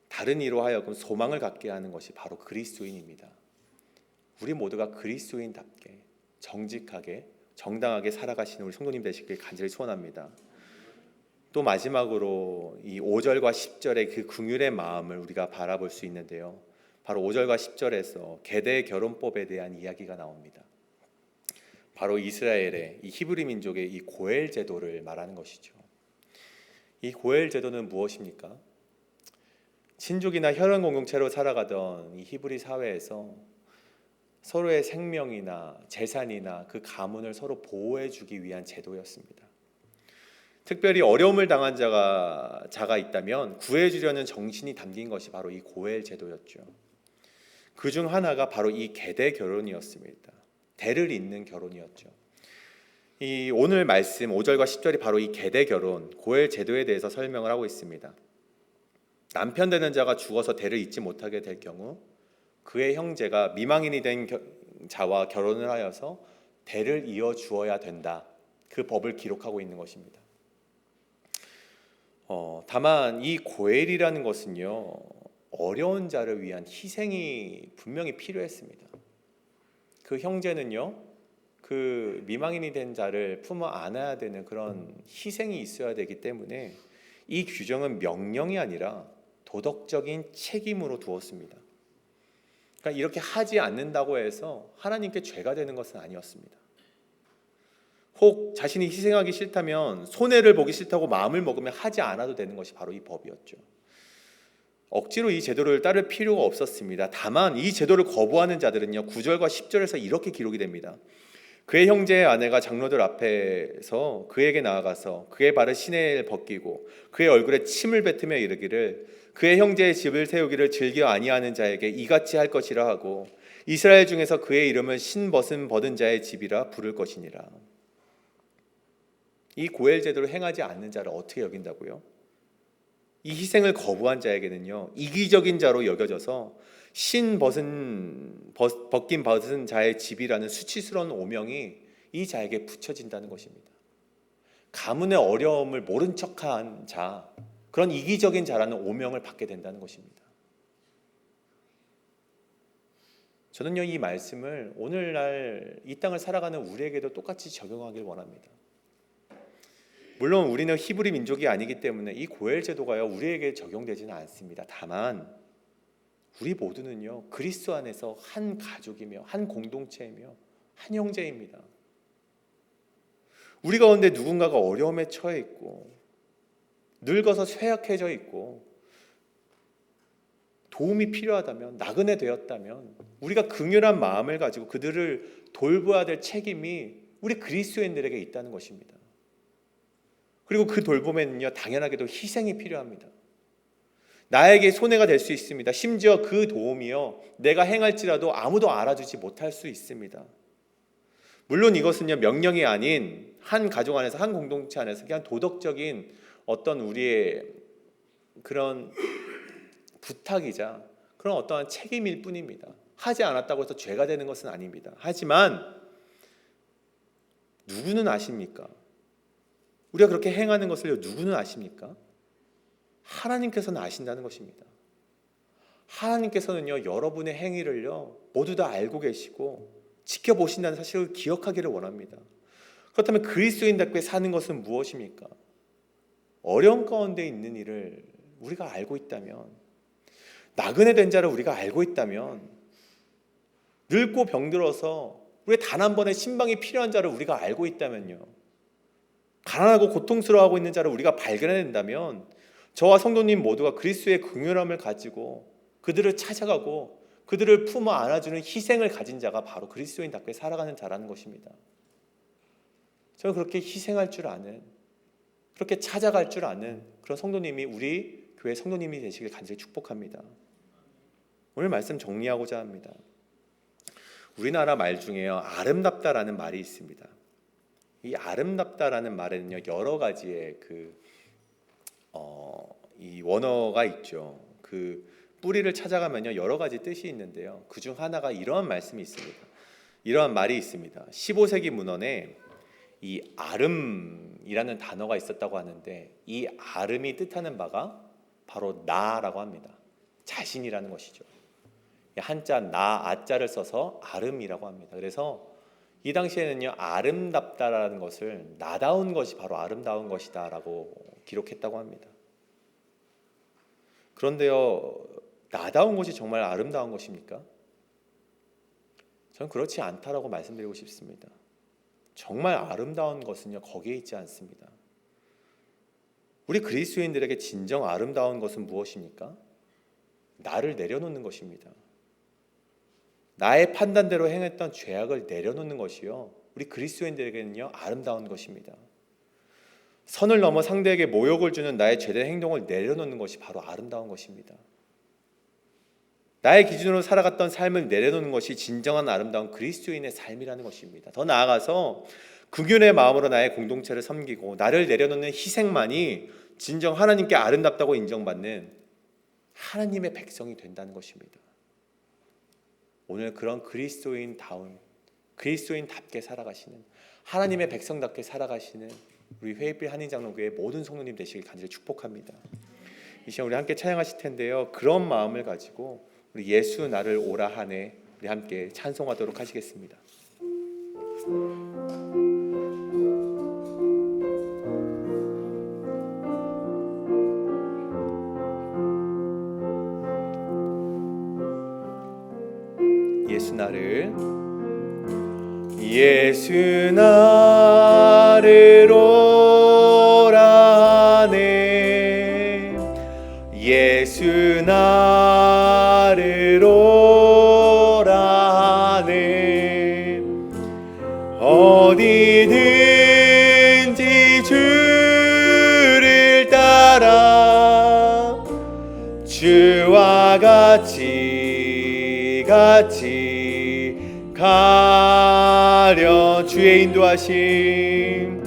다른 이로 하여금 소망을 갖게 하는 것이 바로 그리스도인입니다. 우리 모두가 그리스도인답게 정직하게 정당하게 살아가시는 우리 성도님 되시길 간절히 소원합니다. 또 마지막으로 이 5절과 10절의 그 긍휼의 마음을 우리가 바라볼 수 있는데요, 바로 5절과 10절에서 계대 결혼법에 대한 이야기가 나옵니다. 바로 이스라엘의 이 히브리 민족의 이 고엘 제도를 말하는 것이죠. 이 고엘 제도는 무엇입니까? 친족이나 혈연 공동체로 살아가던 이 히브리 사회에서 서로의 생명이나 재산이나 그 가문을 서로 보호해 주기 위한 제도였습니다. 특별히 어려움을 당한 자가 있다면 구해 주려는 정신이 담긴 것이 바로 이 고엘 제도였죠. 그 중 하나가 바로 이 계대 결혼이었습니다. 대를 잇는 결혼이었죠. 이 오늘 말씀 5절과 10절이 바로 이 계대 결혼, 고엘 제도에 대해서 설명을 하고 있습니다. 남편 되는 자가 죽어서 대를 잇지 못하게 될 경우 그의 형제가 미망인이 된 자와 결혼을 하여서 대를 이어 주어야 된다. 그 법을 기록하고 있는 것입니다. 다만 이 고엘이라는 것은요, 어려운 자를 위한 희생이 분명히 필요했습니다. 그 형제는요, 그 미망인이 된 자를 품어 안아야 되는 그런 희생이 있어야 되기 때문에 이 규정은 명령이 아니라 도덕적인 책임으로 두었습니다. 그러니까 이렇게 하지 않는다고 해서 하나님께 죄가 되는 것은 아니었습니다. 혹 자신이 희생하기 싫다면, 손해를 보기 싫다고 마음을 먹으면 하지 않아도 되는 것이 바로 이 법이었죠. 억지로 이 제도를 따를 필요가 없었습니다. 다만 이 제도를 거부하는 자들은요, 9절과 10절에서 이렇게 기록이 됩니다. 그의 형제의 아내가 장로들 앞에서 그에게 나아가서 그의 발을 시내에 벗기고 그의 얼굴에 침을 뱉으며 이르기를, 그의 형제의 집을 세우기를 즐겨 아니하는 자에게 이같이 할 것이라 하고 이스라엘 중에서 그의 이름을 신벗은 벗은 자의 집이라 부를 것이니라. 이 고엘 제도를 행하지 않는 자를 어떻게 여긴다고요? 이 희생을 거부한 자에게는요, 이기적인 자로 여겨져서 벗긴 벗은 자의 집이라는 수치스러운 오명이 이 자에게 붙여진다는 것입니다. 가문의 어려움을 모른 척한 자, 그런 이기적인 자라는 오명을 받게 된다는 것입니다. 저는요, 이 말씀을 오늘날 이 땅을 살아가는 우리에게도 똑같이 적용하길 원합니다. 물론 우리는 히브리 민족이 아니기 때문에 이 고엘 제도가요, 우리에게 적용되지는 않습니다. 다만 우리 모두는요, 그리스도 안에서 한 가족이며 한 공동체이며 한 형제입니다. 우리 가운데 누군가가 어려움에 처해 있고 늙어서 쇠약해져 있고 도움이 필요하다면, 나그네 되었다면 우리가 긍휼한 마음을 가지고 그들을 돌보아야 될 책임이 우리 그리스도인들에게 있다는 것입니다. 그리고 그 돌봄에는요, 당연하게도 희생이 필요합니다. 나에게 손해가 될 수 있습니다. 심지어 그 도움이요, 내가 행할지라도 아무도 알아주지 못할 수 있습니다. 물론 이것은요, 명령이 아닌 한 가족 안에서, 한 공동체 안에서 그냥 도덕적인 어떤 우리의 그런 부탁이자 그런 어떠한 책임일 뿐입니다. 하지 않았다고 해서 죄가 되는 것은 아닙니다. 하지만 누구는 아십니까? 우리가 그렇게 행하는 것을 누구는 아십니까? 하나님께서는 아신다는 것입니다. 하나님께서는요, 여러분의 행위를요, 모두 다 알고 계시고 지켜보신다는 사실을 기억하기를 원합니다. 그렇다면 그리스도인답게 사는 것은 무엇입니까? 어려운 가운데 있는 일을 우리가 알고 있다면, 나그네 된 자를 우리가 알고 있다면, 늙고 병들어서 우리 단 한 번의 신방이 필요한 자를 우리가 알고 있다면요, 가난하고 고통스러워하고 있는 자를 우리가 발견해낸다면, 저와 성도님 모두가 그리스도의 긍휼함을 가지고 그들을 찾아가고 그들을 품어 안아주는 희생을 가진 자가 바로 그리스도인답게 살아가는 자라는 것입니다. 저는 그렇게 희생할 줄 아는, 그렇게 찾아갈 줄 아는 그런 성도님이 우리 교회 성도님이 되시길 간절히 축복합니다. 오늘 말씀 정리하고자 합니다. 우리나라 말 중에요, 아름답다라는 말이 있습니다. 이 아름답다라는 말에는요, 여러 가지의 이 원어가 있죠. 그 뿌리를 찾아가면요, 여러 가지 뜻이 있는데요, 그 중 하나가 이러한 말씀이 있습니다. 이러한 말이 있습니다. 15세기 문헌에 이 아름이라는 단어가 있었다고 하는데, 이 아름이 뜻하는 바가 바로 나라고 합니다. 자신이라는 것이죠. 한자 나, 아자를 써서 아름이라고 합니다. 그래서 이 당시에는요, 아름답다라는 것을 나다운 것이 바로 아름다운 것이다 라고 기록했다고 합니다. 그런데요, 나다운 것이 정말 아름다운 것입니까? 저는 그렇지 않다라고 말씀드리고 싶습니다. 정말 아름다운 것은요, 거기에 있지 않습니다. 우리 그리스도인들에게 진정 아름다운 것은 무엇입니까? 나를 내려놓는 것입니다. 나의 판단대로 행했던 죄악을 내려놓는 것이요, 우리 그리스도인들에게는요, 아름다운 것입니다. 선을 넘어 상대에게 모욕을 주는 나의 죄된 행동을 내려놓는 것이 바로 아름다운 것입니다. 나의 기준으로 살아갔던 삶을 내려놓는 것이 진정한 아름다운 그리스도인의 삶이라는 것입니다. 더 나아가서 긍휼의 마음으로 나의 공동체를 섬기고 나를 내려놓는 희생만이 진정 하나님께 아름답다고 인정받는 하나님의 백성이 된다는 것입니다. 오늘 그런 그리스도인다운, 그리스도인답게 살아가시는, 하나님의 백성답게 살아가시는 우리 회의필 한인장로교회 모든 성도님 되시길 간절히 축복합니다. 이 시간 우리 함께 찬양하실 텐데요, 그런 마음을 가지고 우리 예수 나를 오라 하네 우리 함께 찬송하도록 하시겠습니다. 예수 나를 오라네 예수 나를 오라네 어디든지 주를 따라 주와 같이 가려 주의 인도하심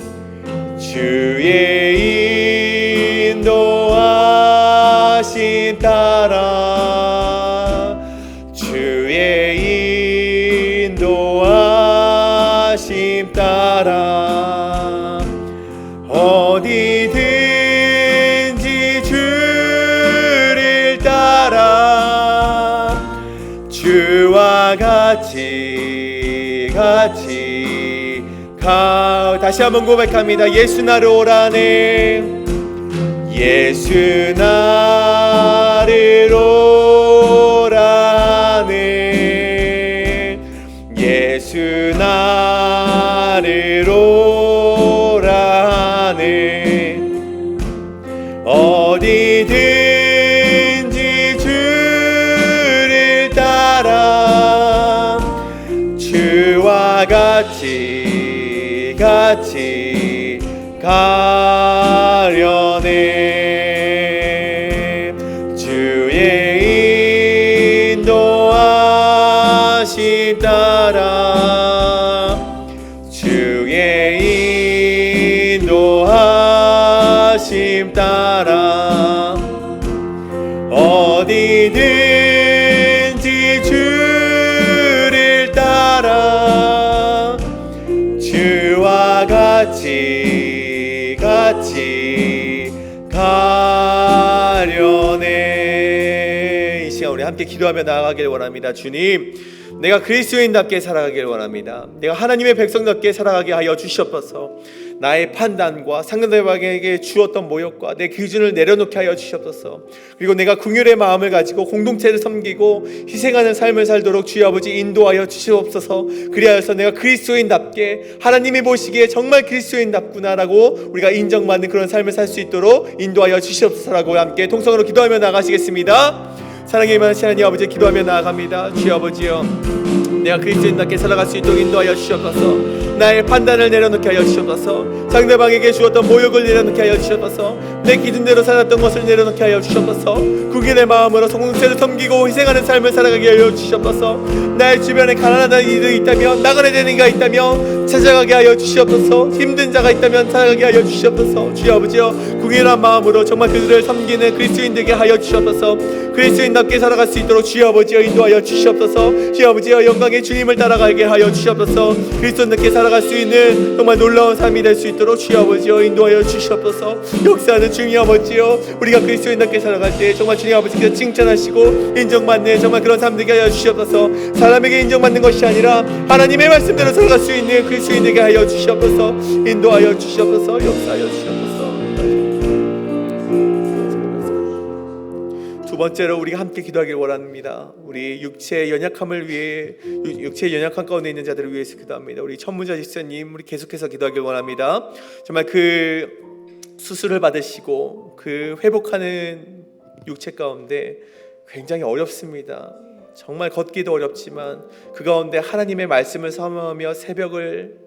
따라 주의 인도하심 따라 어디든지 주를 따라 주와 같이 다시 한번 고백합니다. 예수 나를 오라네 예수 나를 오라네 예수 나를 오라네 어디든지 주를 따라 주와 같이 가려네 주의 인도하심 따라 주의 인도하심 따라 어디든지 주를 따라 주와 같이 가려네. 이 시간 우리 함께 기도하며 나아가길 원합니다. 주님, 내가 그리스도인답게 살아가길 원합니다. 내가 하나님의 백성답게 살아가게 하여 주시옵소서. 나의 판단과 상대방에게 주었던 모욕과 내 기준을 내려놓게 하여 주시옵소서. 그리고 내가 긍휼의 마음을 가지고 공동체를 섬기고 희생하는 삶을 살도록 주여 아버지 인도하여 주시옵소서. 그리하여서 내가 그리스도인답게 하나님이 보시기에 정말 그리스도인답구나라고 우리가 인정받는 그런 삶을 살 수 있도록 인도하여 주시옵소서라고 함께 통성으로 기도하며 나가시겠습니다. 사랑의 임하신 하나님 아버지 기도하며 나아갑니다. 주여 아버지여, 내가 그리스도인답게 살아갈 수 있도록 인도하여 주시옵소서. 나의 판단을 내려놓게 하여 주시옵소서. 상대방에게 주었던 모욕을 내려놓게 하여 주시옵소서. 내 기준대로 살았던 것을 내려놓게 하여 주시옵소서. 긍휼의 마음으로 공동체를 섬기고 희생하는 삶을 살아가게 하여 주시옵소서. 나의 주변에 가난한 이들이 있다면, 나그네 되는 이가 있다면 찾아가게 하여 주시옵소서. 힘든 자가 있다면 찾아가게 하여 주시옵소서. 주여 아버지여, 긍휼한 마음으로 정말 그들을 섬기는 그리스도인 되게 하여 주시옵소서. 그리스도인답게 살아갈 수 있도록 주여 아버지여 인도하여 주시옵소서. 주여 아버지여, 영광의 주님을 따라가게 하여 주시옵소서. 그리스도인답게 살아갈 수 있는 정말 놀라운 삶이 될 수 있도록 주여 아버지여 인도하여 주시옵소서. 역사하는 주님 아버지여, 우리가 그리스도인답게 살아갈 때 정말 주님 아버지께서 칭찬하시고 인정받는 정말 그런 삶 되게 하여 주시옵소서. 사람에게 인정받는 것이 아니라 하나님의 말씀대로 살아갈 수 있는 그리스도인 되게 하여 주시옵소서. 인도하여 주시옵소서. 역사하여 주시옵소서. 두 번째로 우리가 함께 기도하길 원합니다. 우리 육체의 연약함을 위해, 육체의 연약함 가운데 있는 자들을 위해서 기도합니다. 우리 천문자 집사님, 우리 계속해서 기도하길 원합니다. 정말 그 수술을 받으시고 그 회복하는 육체 가운데 굉장히 어렵습니다. 정말 걷기도 어렵지만 그 가운데 하나님의 말씀을 사모하며 새벽을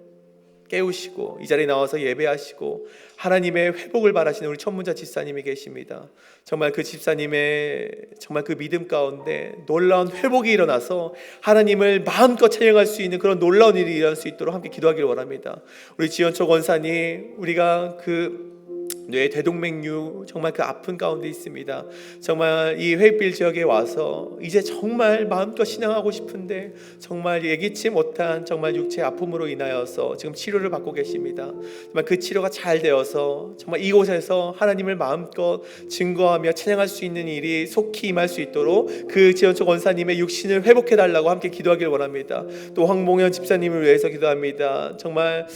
깨우시고 이 자리에 나와서 예배하시고 하나님의 회복을 바라시는 우리 천문자 집사님이 계십니다. 정말 그 집사님의 정말 그 믿음 가운데 놀라운 회복이 일어나서 하나님을 마음껏 찬양할 수 있는 그런 놀라운 일이 일어날 수 있도록 함께 기도하기를 원합니다. 우리 지연초 권사님, 우리가 그 뇌 대동맥류 정말 그 아픈 가운데 있습니다. 정말 이 회빛 지역에 와서 이제 정말 마음껏 신앙하고 싶은데 정말 예기치 못한 정말 육체 아픔으로 인하여서 지금 치료를 받고 계십니다. 정말 그 치료가 잘 되어서 정말 이곳에서 하나님을 마음껏 증거하며 찬양할 수 있는 일이 속히 임할 수 있도록 그 지연초 권사님의 육신을 회복해 달라고 함께 기도하길 원합니다. 또 황봉현 집사님을 위해서 기도합니다. 정말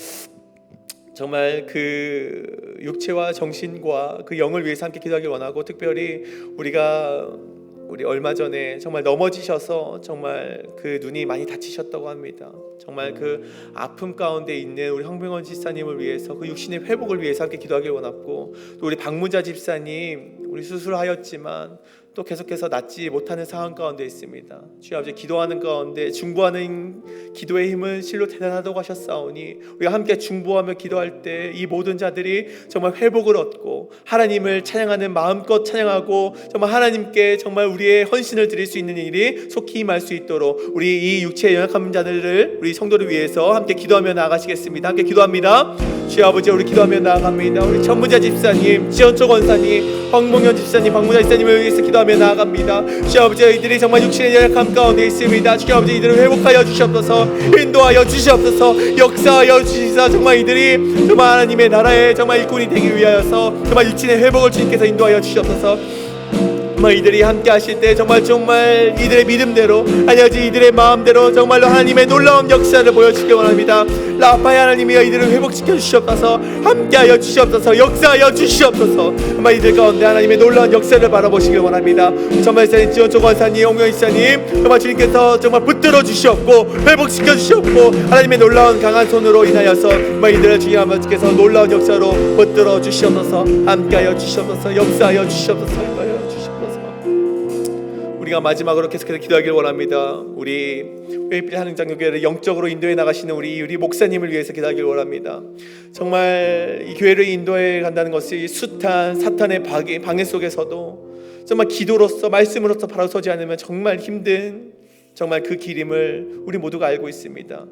그 육체와 정신과 그 영을 위해서 함께 기도하길 원하고, 특별히 우리 얼마 전에 정말 넘어지셔서 정말 그 눈이 많이 다치셨다고 합니다. 정말 그 아픔 가운데 있는 우리 황병원 집사님을 위해서 그 육신의 회복을 위해서 함께 기도하길 원하고, 또 우리 박문자 집사님 우리 수술하였지만 또 계속해서 낫지 못하는 상황 가운데 있습니다. 주여 아버지, 기도하는 가운데 중보하는 기도의 힘은 실로 대단하다고 하셨사오니 우리가 함께 중보하며 기도할 때 이 모든 자들이 정말 회복을 얻고 하나님을 찬양하는 마음껏 찬양하고 정말 하나님께 정말 우리의 헌신을 드릴 수 있는 일이 속히 임할 수 있도록 우리 이 육체의 연약한 자들을 우리 성도를 위해서 함께 기도하며 나아가시겠습니다. 함께 기도합니다. 주여 아버지, 우리 기도하며 나아갑니다. 우리 전문자 집사님, 지연초 권사님, 황봉현 집사님, 박문자 집사님을 위해서 기도하며 나아갑니다. 주여 아버지, 이들이 정말 육신의 연약함 가운데 있습니다. 주여 아버지, 이들을 회복하여 주시옵소서, 인도하여 주시옵소서, 역사하여 주시사 정말 이들이 정말 하나님의 나라의 정말 일꾼이 되기 위하여서 정말 육신의 회복을 주님께서 인도하여 주시옵소서. 정말 이들이 함께 하실 때 정말 이들의 믿음대로, 아니지 이들의 마음대로 정말로 하나님의 놀라운 역사를 보여주시기 원합니다. 라파의 하나님이여, 이들을 회복시켜 주시옵소서, 함께하여 주시옵소서, 역사하여 주시옵소서. 정말 이들 가운데 하나님의 놀라운 역사를 바라보시길 원합니다. 정말 사님, 지원초 권사님, 홍영 이사님, 정말 주님께서 정말 붙들어 주시옵고 회복시켜 주시옵고 하나님의 놀라운 강한 손으로 인하여서 정말 이들을 주님 아버지께서 놀라운 역사로 붙들어 주시옵소서, 함께하여 주시옵소서, 역사하여 주시옵소서. 우리가 마지막으로 계속해서 기도하길 원합니다. 우리 회빛 한흥장로교회를 영적으로 인도해 나가시는 우리 목사님을 위해서 기도하길 원합니다. 정말 이 교회를 인도해 간다는 것이 숱한 사탄의 방해 속에서도 정말 기도로서, 말씀으로서 바로 서지 않으면 정말 힘든 정말 그 길임을 우리 모두가 알고 있습니다.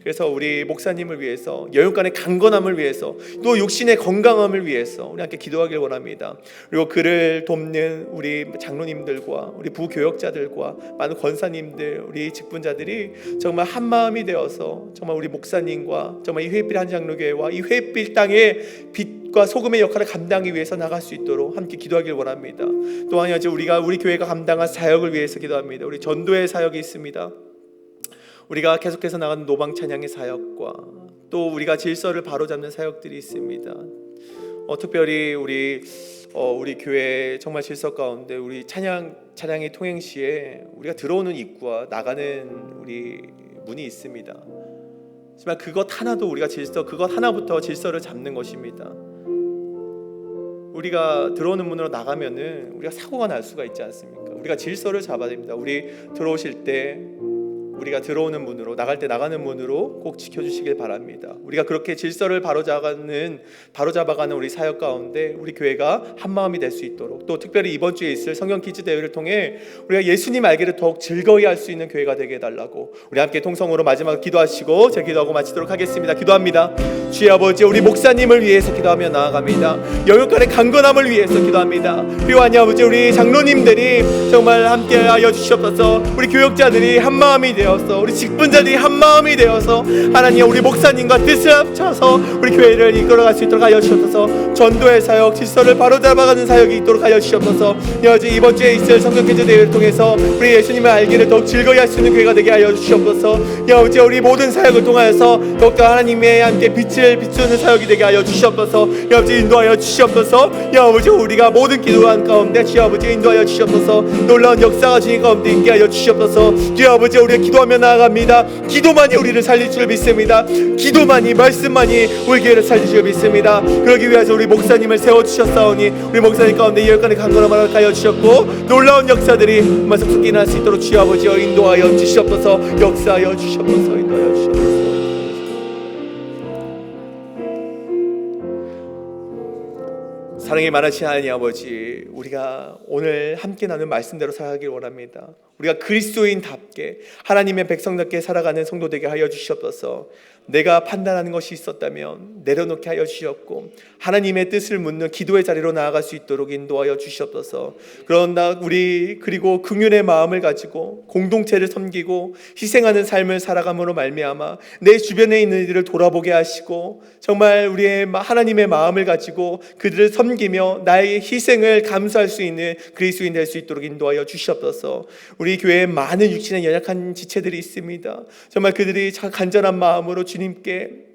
그래서 우리 목사님을 위해서, 여육간의 강건함을 위해서, 또 육신의 건강함을 위해서 우리 함께 기도하길 원합니다. 그리고 그를 돕는 우리 장로님들과 우리 부교역자들과 많은 권사님들, 우리 직분자들이 정말 한 마음이 되어서 정말 우리 목사님과 정말 이 회빛 한장로교회와 이 회빛 땅의 빛과 소금의 역할을 감당하기 위해서 나갈 수 있도록 함께 기도하길 원합니다. 또한 우리 교회가 감당한 사역을 위해서 기도합니다. 우리 전도의 사역이 있습니다. 우리가 계속해서 나가는 노방 찬양의 사역과 또 우리가 질서를 바로잡는 사역들이 있습니다. 특별히 우리 교회 정말 질서 가운데 우리 찬양의 통행 시에 우리가 들어오는 입구와 나가는 우리 문이 있습니다. 하지만 그것 하나도 우리가 그것 하나부터 질서를 잡는 것입니다. 우리가 들어오는 문으로 나가면은 우리가 사고가 날 수가 있지 않습니까? 우리가 질서를 잡아야 됩니다. 우리 들어오실 때 우리가 들어오는 문으로, 나갈 때 나가는 문으로 꼭 지켜주시길 바랍니다. 우리가 그렇게 질서를 바로잡아가는 우리 사역 가운데 우리 교회가 한 마음이 될 수 있도록, 또 특별히 이번 주에 있을 성경 퀴즈 대회를 통해 우리가 예수님 알기를 더욱 즐거이 할 수 있는 교회가 되게 해달라고 우리 함께 통성으로 마지막 기도하시고 제 기도하고 마치도록 하겠습니다. 기도합니다. 주의 아버지, 우리 목사님을 위해서 기도하며 나아갑니다. 영육간의 강건함을 위해서 기도합니다. 그리고 아버지, 우리 장로님들이 정말 함께하여 주시옵소서. 우리 교역자들이 한 마음이 되어, 우리 직분자들이 한 마음이 되어서 하나님, 우리 목사님과 뜻을 합쳐서 우리 교회를 이끌어갈 수 있도록 하여 주시옵소서. 전도의 사역, 질서를 바로잡아가는 사역이 있도록 하여 주시옵소서. 여지 이번 주에 있을 성경 퀴즈 대회를 통해서 우리 예수님의 알기를 더욱 즐거이 할 수 있는 교회가 되게 하여 주시옵소서. 여지 우리 모든 사역을 통하여서 더욱더 하나님의 함께 빛을 비추는 사역이 되게 하여 주시옵소서. 여지 인도하여 주시옵소서. 여지 우리가 모든 기도한 가운데 주여 아버지 인도하여 주시옵소서. 놀라운 역사가 주님 가운데 있게 하여 주시옵소서. 주여 아버지, 우리가 기도하며 나아갑니다. 기도만이 우리를 살릴 줄 믿습니다. 기도만이, 말씀만이 우리 교회를 살릴 줄 믿습니다. 그러기 위해서 우리 목사님을 세워주셨사오니 우리 목사님 가운데 열간의 강건함을 하여 주셨고 놀라운 역사들이 정말 속속히 일어날 수 있도록 주여 아버지여 인도하여 주시옵소서. 역사하여 주시옵소서. 인도하여 주시옵소서. 사랑이 많으신 하나님 아버지, 우리가 오늘 함께 나눈 말씀대로 살아가길 원합니다. 우리가 그리스도인답게 하나님의 백성답게 살아가는 성도 되게 하여 주시옵소서. 내가 판단하는 것이 있었다면 내려놓게 하여 주시옵고 하나님의 뜻을 묻는 기도의 자리로 나아갈 수 있도록 인도하여 주시옵소서. 그러나 우리 그리고 긍휼의 마음을 가지고 공동체를 섬기고 희생하는 삶을 살아감으로 말미암아 내 주변에 있는 이들을 돌아보게 하시고 정말 우리의 하나님의 마음을 가지고 그들을 섬기며 나의 희생을 감수할 수 있는 그리스도인 될 수 있도록 인도하여 주시옵소서. 우리 교회에 많은 육신의 연약한 지체들이 있습니다. 정말 그들이 간절한 마음으로 주님께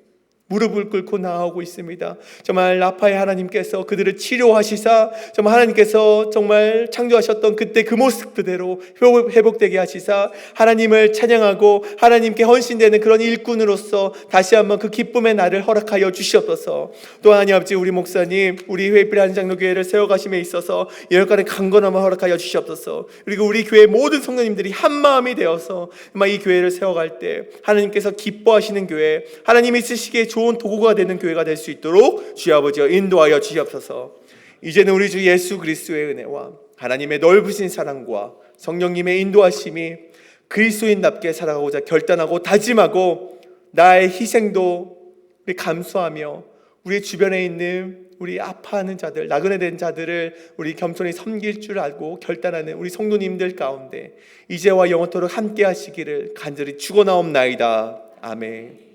무릎을 꿇고 나아오고 있습니다. 정말 라파의 하나님께서 그들을 치료하시사 정말 하나님께서 정말 창조하셨던 그때 그 모습 그대로 회복되게 하시사 하나님을 찬양하고 하나님께 헌신되는 그런 일꾼으로서 다시 한번 그 기쁨의 날을 허락하여 주시옵소서. 또 하나님 아버지, 우리 목사님 우리 회의필 한장로교회를 세워가심에 있어서 열간의 강건함을 허락하여 주시옵소서. 그리고 우리 교회 모든 성도님들이 한 마음이 되어서 이 교회를 세워갈 때 하나님께서 기뻐하시는 교회, 하나님이 쓰시기에 좋은 도구가 되는 교회가 될 수 있도록 주여 아버지여 인도하여 주시옵소서. 이제는 우리 주 예수 그리스도의 은혜와 하나님의 넓으신 사랑과 성령님의 인도하심이 그리스도인답게 살아가고자 결단하고 다짐하고 나의 희생도 우리 감수하며 우리 주변에 있는 우리 아파하는 자들, 나그네 된 자들을 우리 겸손히 섬길 줄 알고 결단하는 우리 성도님들 가운데 이제와 영원토록 함께 하시기를 간절히 축원하옵나이다. 아멘.